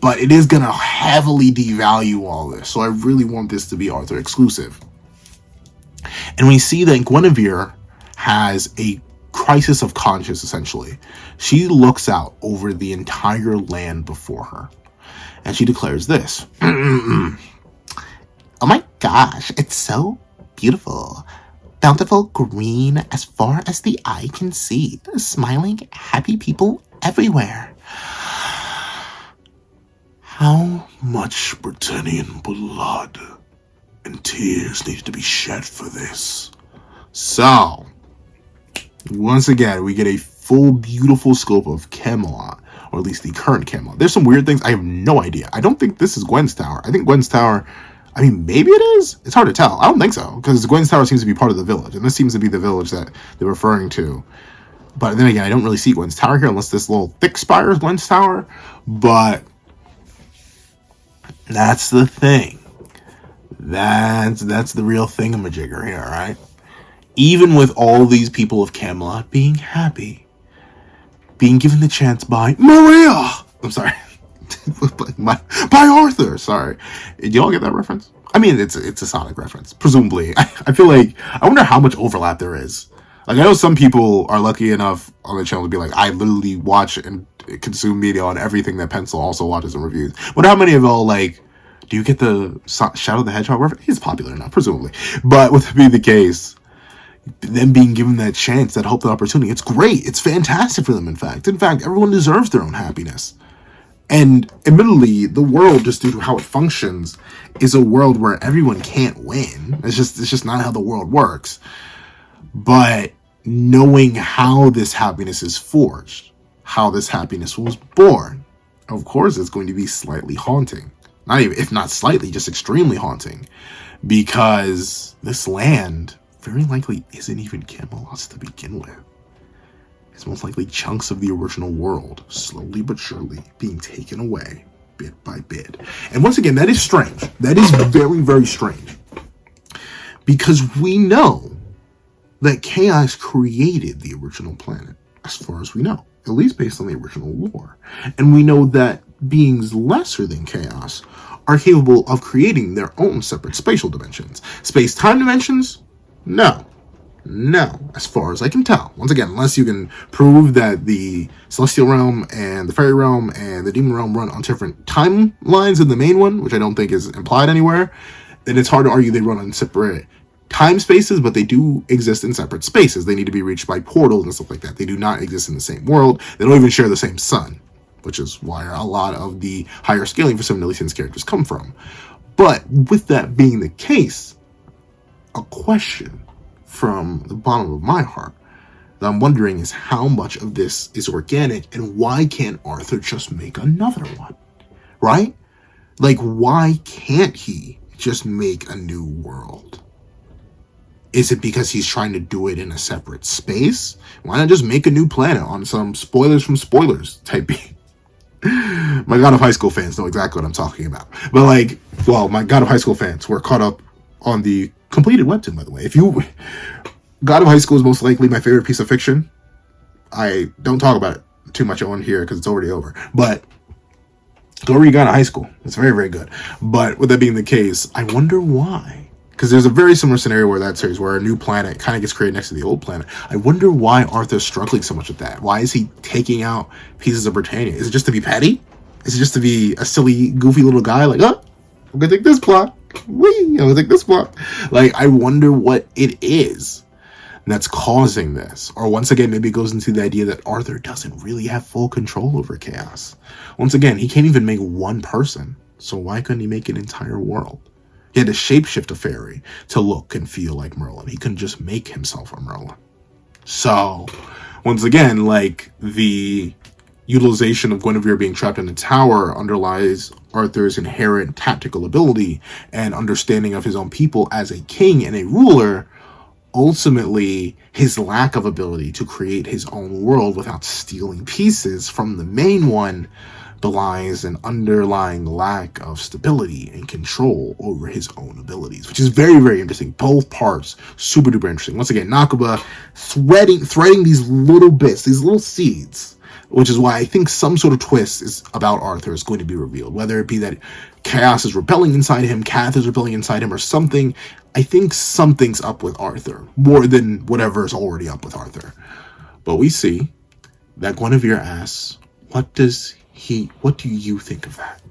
But it is going to heavily devalue all this. So I really want this to be Arthur exclusive. And we see that Gvir has a crisis of conscience, essentially. She looks out over the entire land before her. And she declares this. Oh my gosh, it's so beautiful. Bountiful green as far as the eye can see. Smiling, happy people everywhere. How much Britannian blood and tears needed to be shed for this? So, once again, we get a full, beautiful scope of Camelot. Or at least the current Camelot. There's some weird things. I have no idea. I don't think this is Gwen's Tower. I think Gwen's Tower, maybe it is? It's hard to tell. I don't think so. Because Gwen's Tower seems to be part of the village. And this seems to be the village that they're referring to. But then again, I don't really see Gwen's Tower here. Unless this little thick spire is Gwen's Tower. But that's the thing. That's the real thingamajigger here, right? Even with all these people of Camelot being happy. Being given the chance by Maria. I'm sorry. by Arthur. Sorry. Did y'all get that reference? It's a Sonic reference. Presumably. I feel like, I wonder how much overlap there is. Like, I know some people are lucky enough on the channel to be like, I literally watch and consume media on everything that Pencil also watches and reviews. Wonder how many of y'all, like, do you get the Shadow the Hedgehog reference? He's popular enough, presumably. But with it being the case, them being given that chance, that hope, that opportunity, it's great. It's fantastic for them, in fact. In fact, everyone deserves their own happiness. And admittedly, the world, just due to how it functions, is a world where everyone can't win. It's just not how the world works. But knowing how this happiness is forged, how this happiness was born, of course, it's going to be slightly haunting. Not even, if not slightly, just extremely haunting. Because this land very likely isn't even Camelot's to begin with. It's most likely chunks of the original world, slowly but surely being taken away, bit by bit. And once again, that is strange. That is very, very strange. Because we know that Chaos created the original planet, as far as we know. At least based on the original lore. And we know that beings lesser than Chaos are capable of creating their own separate spatial dimensions. Space-time dimensions? No, as far as I can tell. Once again, unless you can prove that the Celestial Realm and the Fairy Realm and the Demon Realm run on different timelines than the main one, which I don't think is implied anywhere, then it's hard to argue they run on separate time spaces, but they do exist in separate spaces. They need to be reached by portals and stuff like that. They do not exist in the same world. They don't even share the same sun, which is why a lot of the higher scaling for 7 Deadly Sins characters come from. But with that being the case, a question from the bottom of my heart that I'm wondering is how much of this is organic and why can't Arthur just make another one, right? Like, why can't he just make a new world? Is it because he's trying to do it in a separate space? Why not just make a new planet on some spoilers from spoilers type beat? My God of High School fans know exactly what I'm talking about. But my God of High School fans were caught up on the completed webtoon, by the way. God of High School is most likely my favorite piece of fiction. I don't talk about it too much on here because it's already over. But go read God of High School. It's very, very good. But with that being the case, I wonder why. because there's a very similar scenario where that series where a new planet kind of gets created next to the old planet. I wonder why Arthur's struggling so much with that. Why is he taking out pieces of Britannia? Is it just to be petty? Is it just to be a silly, goofy little guy? Like, oh, I'm gonna take this plot. I'm gonna take this plot. Like, I wonder what it is that's causing this. Or once again, maybe it goes into the idea that Arthur doesn't really have full control over chaos. Once again, he can't even make one person. So why couldn't he make an entire world? He had to shapeshift a fairy to look and feel like Merlin. He couldn't just make himself a Merlin. So, once again, like, the utilization of Guinevere being trapped in a tower underlies Arthur's inherent tactical ability and understanding of his own people as a king and a ruler. Ultimately, his lack of ability to create his own world without stealing pieces from the main one belies an underlying lack of stability and control over his own abilities, which is very, very interesting. Both parts, super duper interesting. Once again, Nakaba threading these little bits, these little seeds, which is why I think some sort of twist is about Arthur is going to be revealed, whether it be that chaos is repelling inside him, Kath is repelling inside him, or something. I think something's up with Arthur, more than whatever is already up with Arthur. But we see that Guinevere asks, what do you think of that?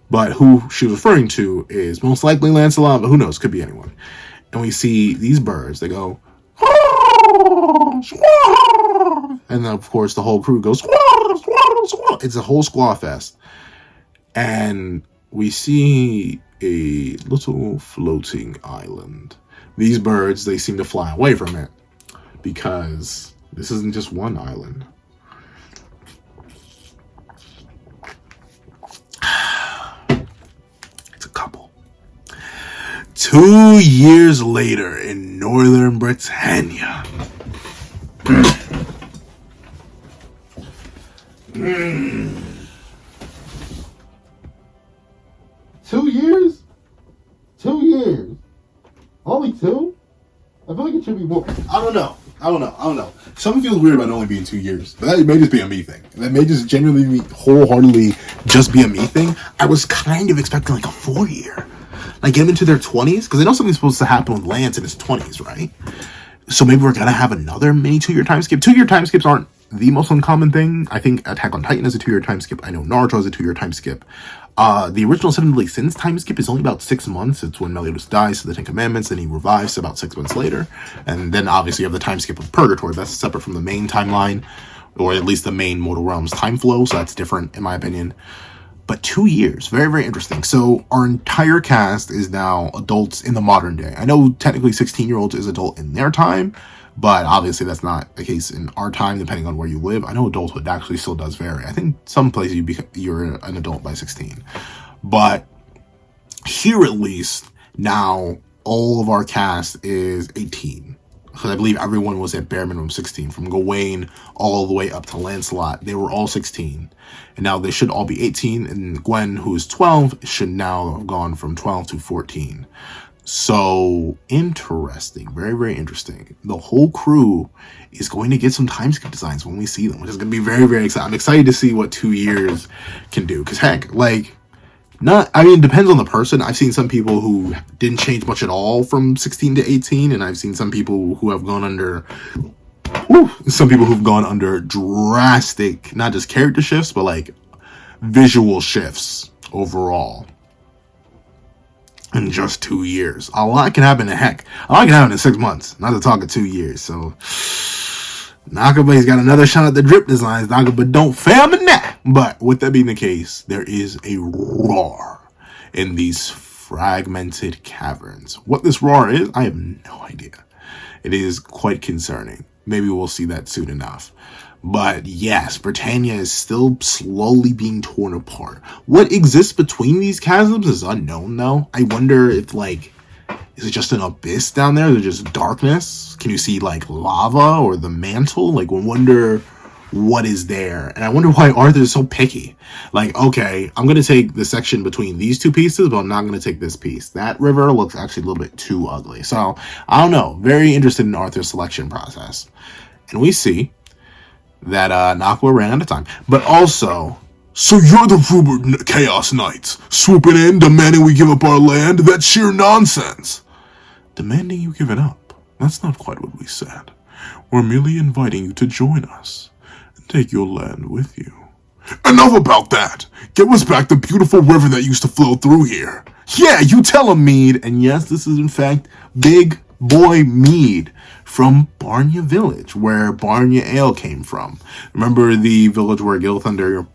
But who she was referring to is most likely Lancelot, but who knows, could be anyone. And we see these birds, they go, and then of course the whole crew goes, it's a whole squaw fest. And we see a little floating island. These birds, they seem to fly away from it because this isn't just one island. It's a couple. 2 years later in northern Britannia. 2 years? 2 years? Only 2? I feel like it should be more. I don't know. Something feels weird about it only being 2 years. But that may just be a me thing. That may just genuinely, wholeheartedly just be a me thing. I was kind of expecting like a 4-year. Like get them into their 20s. Because I know something's supposed to happen with Lance in his 20s, right? So maybe we're going to have another mini 2-year time skip. 2-year time skips aren't the most uncommon thing. I think Attack on Titan is a 2-year time skip. I know Naruto is a 2-year time skip. The original Seven Deadly Sins time skip is only about 6 months. It's when Meliodas dies to the Ten Commandments, then he revives about 6 months later. And then obviously you have the time skip of Purgatory. That's separate from the main timeline, or at least the main Mortal Realms time flow, so that's different in my opinion. But 2 years, very, very interesting. So our entire cast is now adults in the modern day. I know technically 16-year-olds is adult in their time, but obviously that's not the case in our time, depending on where you live. I know adulthood actually still does vary. I think some places you're an adult by 16. But here at least, now all of our cast is 18. Because I believe everyone was at bare minimum 16. From Gawain all the way up to Lancelot, they were all 16. And now they should all be 18. And Gwen, who is 12, should now have gone from 12 to 14. So interesting, very, very interesting. The whole crew is going to get some time skip designs when we see them, which is going to be very, very exciting. I'm excited to see what 2 years can do. Because heck, like, it depends on the person. I've seen some people who didn't change much at all from 16 to 18, and I've seen some people who have gone under, drastic, not just character shifts, but like visual shifts overall. In just 2 years. A lot can happen in 6 months. Not to talk of 2 years. So Nakaba's got another shot at the drip designs. Nakaba don't fail in that. But with that being the case, there is a roar in these fragmented caverns. What this roar is, I have no idea. It is quite concerning. Maybe we'll see that soon enough. But yes, Britannia is still slowly being torn apart. What exists between these chasms is unknown, though. I wonder if, like, is it just an abyss down there? Is it just darkness? Can you see, like, lava or the mantle? Like, we wonder what is there. And I wonder why Arthur is so picky. Like, okay, I'm going to take the section between these two pieces, but I'm not going to take this piece. That river looks actually a little bit too ugly. So, I don't know. Very interested in Arthur's selection process. And we see that Nakaba ran out of time. But also, so you're the rumored Chaos Knights, swooping in, demanding we give up our land? That's sheer nonsense. demanding you give it up. That's not quite what we said. We're merely inviting you to join us and take your land with you. Enough about that! Give us back the beautiful river that used to flow through here. Yeah, you tell him, Mead. And yes, this is in fact Big Boy Mead from Barna Village, where Barna Ale came from. Remember the village where Gil Thunder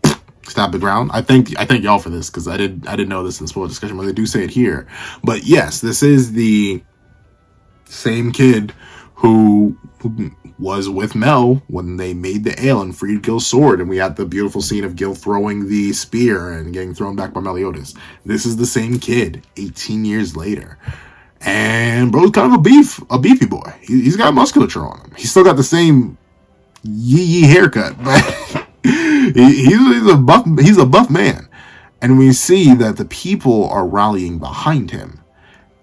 stabbed the ground? I thank y'all for this, because I didn't know this in the spoiler discussion, but they do say it here. But yes, this is the same kid who was with Mel when they made the ale and freed Gil's sword, and we had the beautiful scene of Gil throwing the spear and getting thrown back by Meliodas. This is the same kid 18 years later. And bro's kind of a beefy boy. He's got musculature on him. He's still got the same yee haircut, but he's a buff man. And we see that the people are rallying behind him.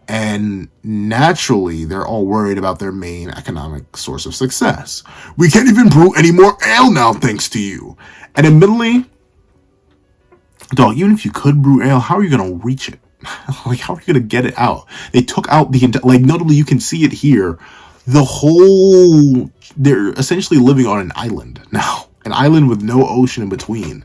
And naturally, they're all worried about their main economic source of success. We can't even brew any more ale now, thanks to you. And admittedly, dog, even if you could brew ale, how are you going to reach it? Like, how are you going to get it out? They took out the entire, like, notably, you can see it here. They're essentially living on an island now. An island with no ocean in between.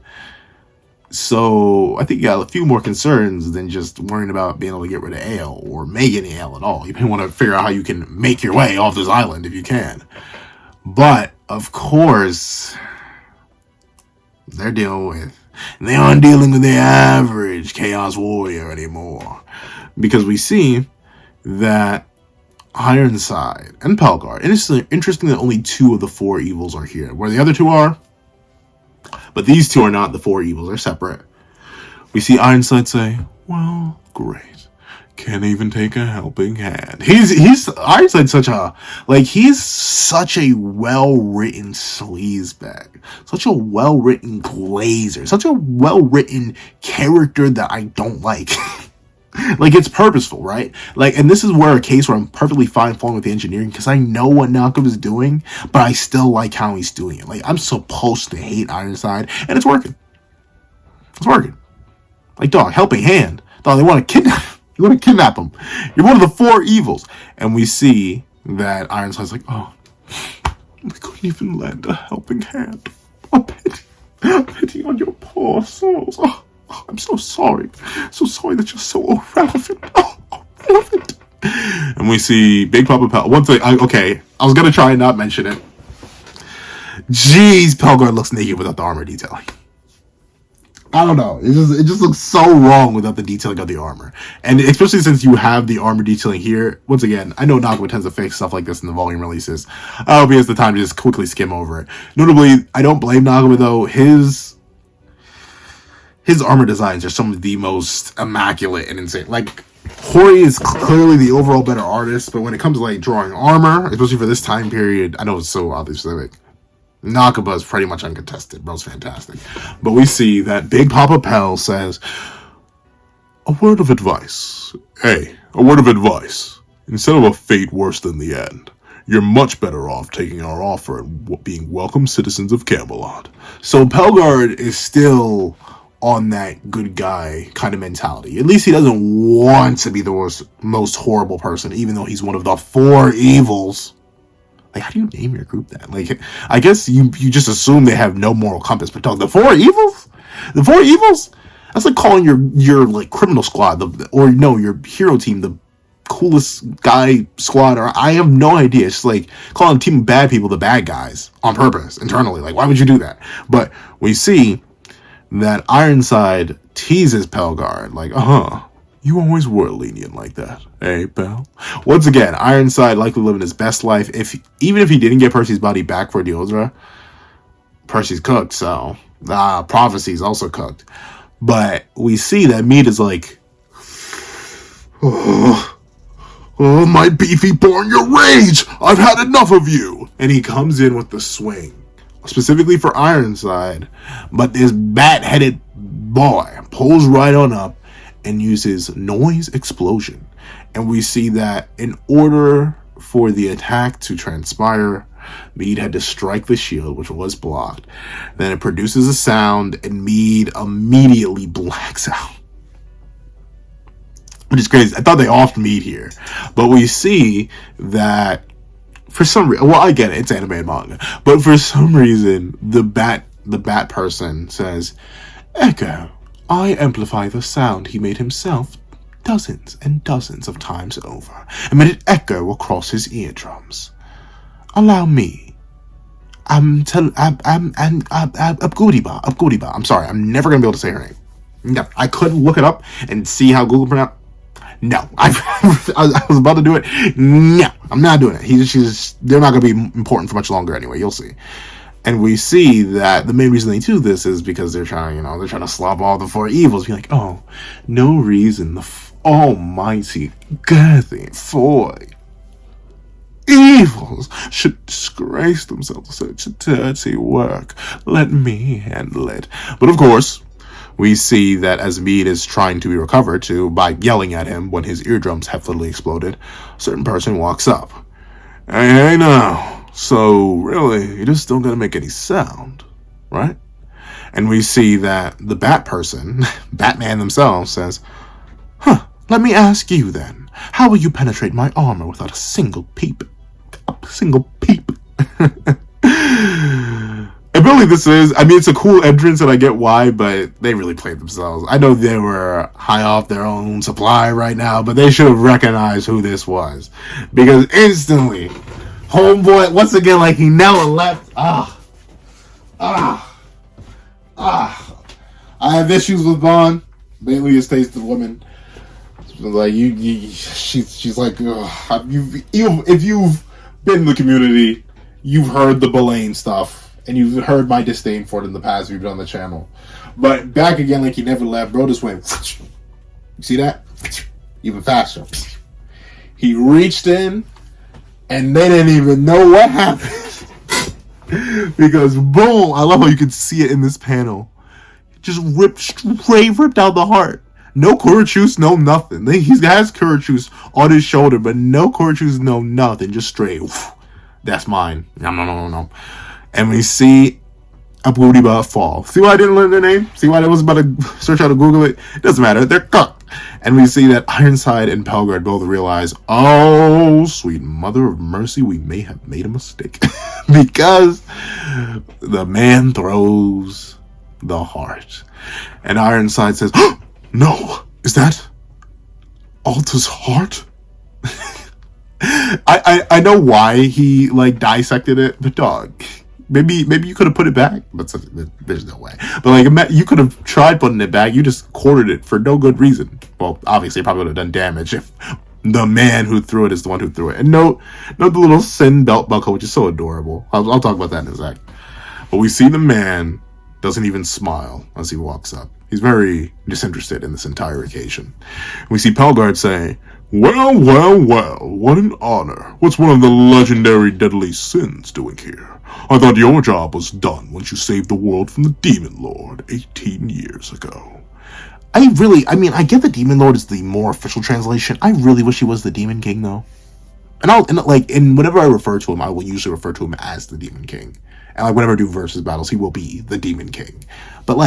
So I think you got a few more concerns than just worrying about being able to get rid of ale or make any ale at all. You may want to figure out how you can make your way off this island if you can. But of course, they aren't dealing with the average Chaos Warrior anymore, because we see that Ironside and Pelgar. Interesting that only 2 of the 4 evils are here, where the other 2 are. But these 2 are not the 4 evils, they're separate. We see Ironside say, well, great. Can't even take a helping hand. Ironside's he's such a well-written sleazebag. Such a well-written glazer. Such a well-written character that I don't like. Like, it's purposeful, right? Like, and this is where a case where I'm perfectly fine falling with the engineering, because I know what Malcolm is doing, but I still like how he's doing it. Like, I'm supposed to hate Ironside, and it's working. It's working. Like, dog, helping hand. Dog, they want to kidnap him. You want to kidnap him. You're one of the 4 evils. And we see that Ironside's like, oh, we couldn't even lend a helping hand. Oh, pity on your poor souls. Oh, I'm so sorry. So sorry that you're so irrelevant. Oh, irrelevant. And we see Big Papa Pel. One thing, I was going to try and not mention it. Jeez, Pelgar looks naked without the armor detailing. I don't know. It just looks so wrong without the detailing of the armor. And especially since you have the armor detailing here. Once again, I know Naguma tends to fix stuff like this in the volume releases. I hope he has the time to just quickly skim over it. Notably, I don't blame Naguma though. His armor designs are some of the most immaculate and insane. Like, Hori is clearly the overall better artist, but when it comes to like drawing armor, especially for this time period, I know it's so oddly specific, Nakaba is pretty much uncontested. Bro's fantastic. But we see that Big Papa Pel says, a word of advice. Hey, a word of advice. Instead of a fate worse than the end, you're much better off taking our offer and being welcome citizens of Camelot. So Pelgard is still on that good guy kind of mentality. At least he doesn't want to be the most horrible person, even though he's one of the 4 evils. Like, how do you name your group that? Like, I guess you just assume they have no moral compass, but dog, the 4 evils? The 4 evils? That's like calling your like criminal squad, your hero team the coolest guy squad, or I have no idea. It's just like calling a team of bad people the bad guys on purpose, internally. Like, why would you do that? But we see that Ironside teases Pelgard, like, you always were lenient like that, eh, Pel? Once again, Ironside likely living his best life. Even if he didn't get Percy's body back for Deodra, Percy's cooked, so Prophecy's also cooked. But we see that Mead is like, oh, my beefy born, your rage! I've had enough of you! And he comes in with the swing, specifically for Ironside, but this bat-headed boy pulls right on up and uses noise explosion. And we see that in order for the attack to transpire, Mead had to strike the shield, which was blocked. Then it produces a sound, and Mead immediately blacks out. which is crazy. I thought they often meet here, but we see that for some reason, well, I get it, it's anime and manga, but for some reason, the bat person says, "Echo, I amplify the sound he made himself dozens and dozens of times over, and made it echo across his eardrums. Allow me. Abgudiba. I'm sorry, I'm never gonna be able to say her name. No, I couldn't look it up and see how Google pronounced. No, I was about to do it. No, I'm not doing it. They're not going to be important for much longer anyway. You'll see. And we see that the main reason they do this is because they're trying to slop all the four evils. Be like, oh, no reason the almighty girthy four evils should disgrace themselves with such dirty work. Let me handle it. But of course, we see that as Mead is trying to be recovered by yelling at him when his eardrums have literally exploded, a certain person walks up. Hey, now, so really, you just don't gonna make any sound, right? And we see that the bat person, Batman themselves, says, let me ask you then, how will you penetrate my armor without a single peep? A single peep. And really, it's a cool entrance, and I get why, but they really played themselves. I know they were high off their own supply right now, but they should have recognized who this was. Because instantly, homeboy, once again, like he never left. I have issues with Bond. Mainly his taste of women. Like, she's like, if you've been in the community, you've heard the Belaine stuff. And you've heard my disdain for it in the past. We've done the channel. But back again, like he never left. Bro just went. You see that? Even faster. He reached in, and they didn't even know what happened. Because, boom, I love how you can see it in this panel. Just ripped out the heart. No Kurochus, no nothing. He has Kurochus on his shoulder, but no Kurochus, no nothing. Just straight. That's mine. No. And we see Abgudiba fall. See why I didn't learn their name? See why I was about to search how to Google it? It doesn't matter. They're cooked. And we see that Ironside and Pelgard both realize, oh, sweet mother of mercy, we may have made a mistake. Because the man throws the heart. And Ironside says, oh, no, is that Alta's heart? I know why he dissected it, but dog, maybe you could have put it back, but there's no way. But you could have tried putting it back. You just quartered it for no good reason. Well, obviously, it probably would have done damage if the man who threw it is the one who threw it. And note the little sin belt buckle, which is so adorable. I'll talk about that in a sec. But we see the man doesn't even smile as he walks up. He's very disinterested in this entire occasion. We see Pelgard say, well, what an honor. What's one of the legendary deadly sins doing here? I thought your job was done once you saved the world from the Demon Lord 18 years ago. I get the Demon Lord is the more official translation. I really wish he was the Demon King, though. And whenever I refer to him, I will usually refer to him as the Demon King. And whenever I do versus battles, he will be the Demon King. But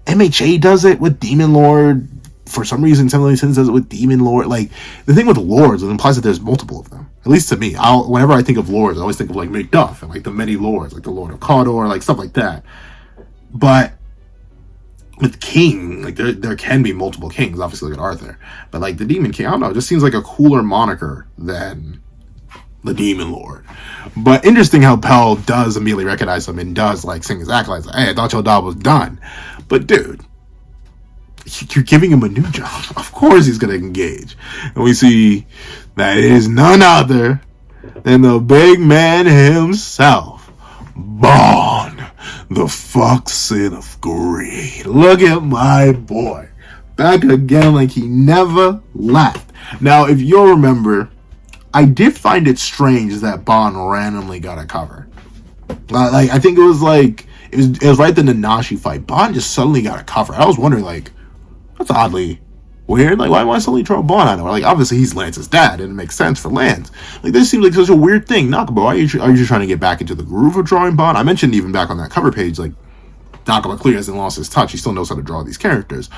MHA does it with Demon Lord. For some reason, Seven Sins does it with Demon Lord. The thing with lords, it implies that there's multiple of them. At least to me. Whenever I think of lords, I always think of Macduff and the many lords, the Lord of Cawdor, stuff like that. But with King, there can be multiple kings. Obviously, look at Arthur. But the Demon King, I don't know. It just seems like a cooler moniker than the Demon Lord. But interesting how Pell does immediately recognize him and does sing his acolytes. Hey, I thought your job was done. But dude, you're giving him a new job. Of course he's going to engage. And we see that it is none other than the big man himself, Barn, the Foxen of Greed. Look at my boy. Back again like he never left. Now, if you'll remember, I did find it strange that Bond randomly got a cover. I think it was it was right the Nanashi fight. Bond just suddenly got a cover. I was wondering that's oddly weird. Why suddenly throw Bond on him? Obviously he's Lance's dad, and it makes sense for Lance. This seems like such a weird thing. Nakaba, are you just trying to get back into the groove of drawing Bond? I mentioned even back on that cover page, Nakaba clearly hasn't lost his touch. He still knows how to draw these characters.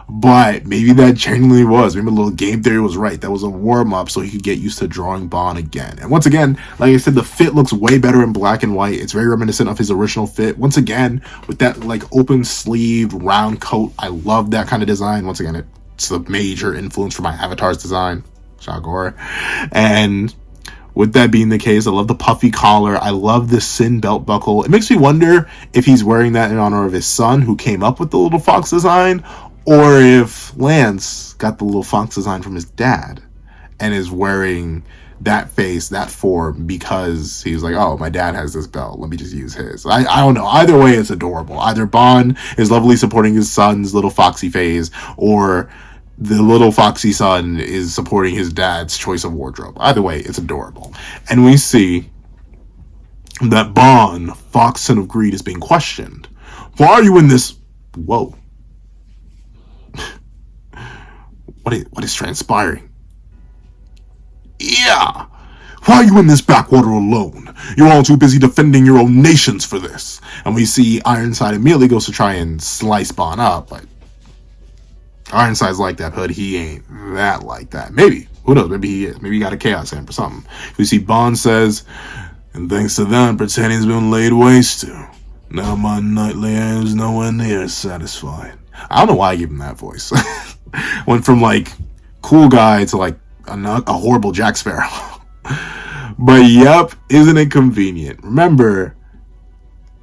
But maybe that genuinely was. Maybe a little game theory was right. That was a warm-up so he could get used to drawing Barna again. And once again, like I said, the fit looks way better in black and white. It's very reminiscent of his original fit. Once again, with that like open-sleeved round coat, I love that kind of design. Once again, it's a major influence for my avatar's design. Shagor. And with that being the case, I love the puffy collar. I love the Sin belt buckle. It makes me wonder if he's wearing that in honor of his son who came up with the little fox design, or if Lance got the little fox design from his dad and is wearing that face, that form, because he's like, oh, my dad has this belt, let me just use his. I don't know. Either way, it's adorable. Either Bon is lovely supporting his son's little foxy phase, or the little foxy son is supporting his dad's choice of wardrobe. Either way, it's adorable. And we see that Bon, Fox, son of greed, is being questioned. Why are you in this? Whoa. What is transpiring? Yeah. Why are you in this backwater alone? You're all too busy defending your own nations for this. And we see Ironside immediately goes to try and slice Bon up, but Ironside's like that, but he ain't that like that. Maybe. Who knows? Maybe he is. Maybe he got a chaos amp or something. We see Bon says, and thanks to that, Britannia's been laid waste to. Now my nightly air is nowhere near satisfied. I don't know why I gave him that voice. Went from like cool guy to like a horrible Jack Sparrow. But yep, isn't it convenient? Remember,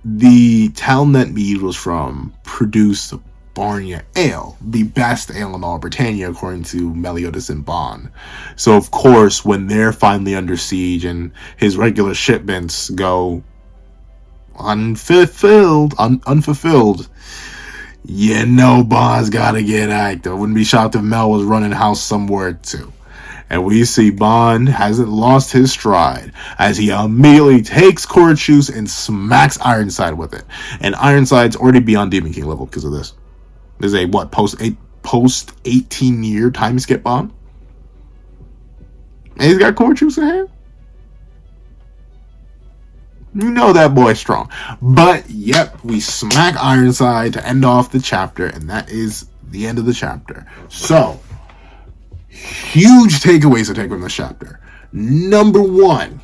the town that Mead was from produced Barna Ale, the best ale in all Britannia, according to Meliodas and Bon. So of course, when they're finally under siege and his regular shipments go unfulfilled, you know Bon's gotta get active. Wouldn't be shocked if Mel was running house somewhere too. And we see Bon hasn't lost his stride as he immediately takes Corchus and smacks Ironside with it. And Ironside's already beyond Demon King level because of this. There's a what, post 18-year time skip Bon? And he's got Corchus in hand? You know that boy's strong. But yep, we smack Ironside to end off the chapter, and that is the end of the chapter. So, huge takeaways to take from this chapter. Number one,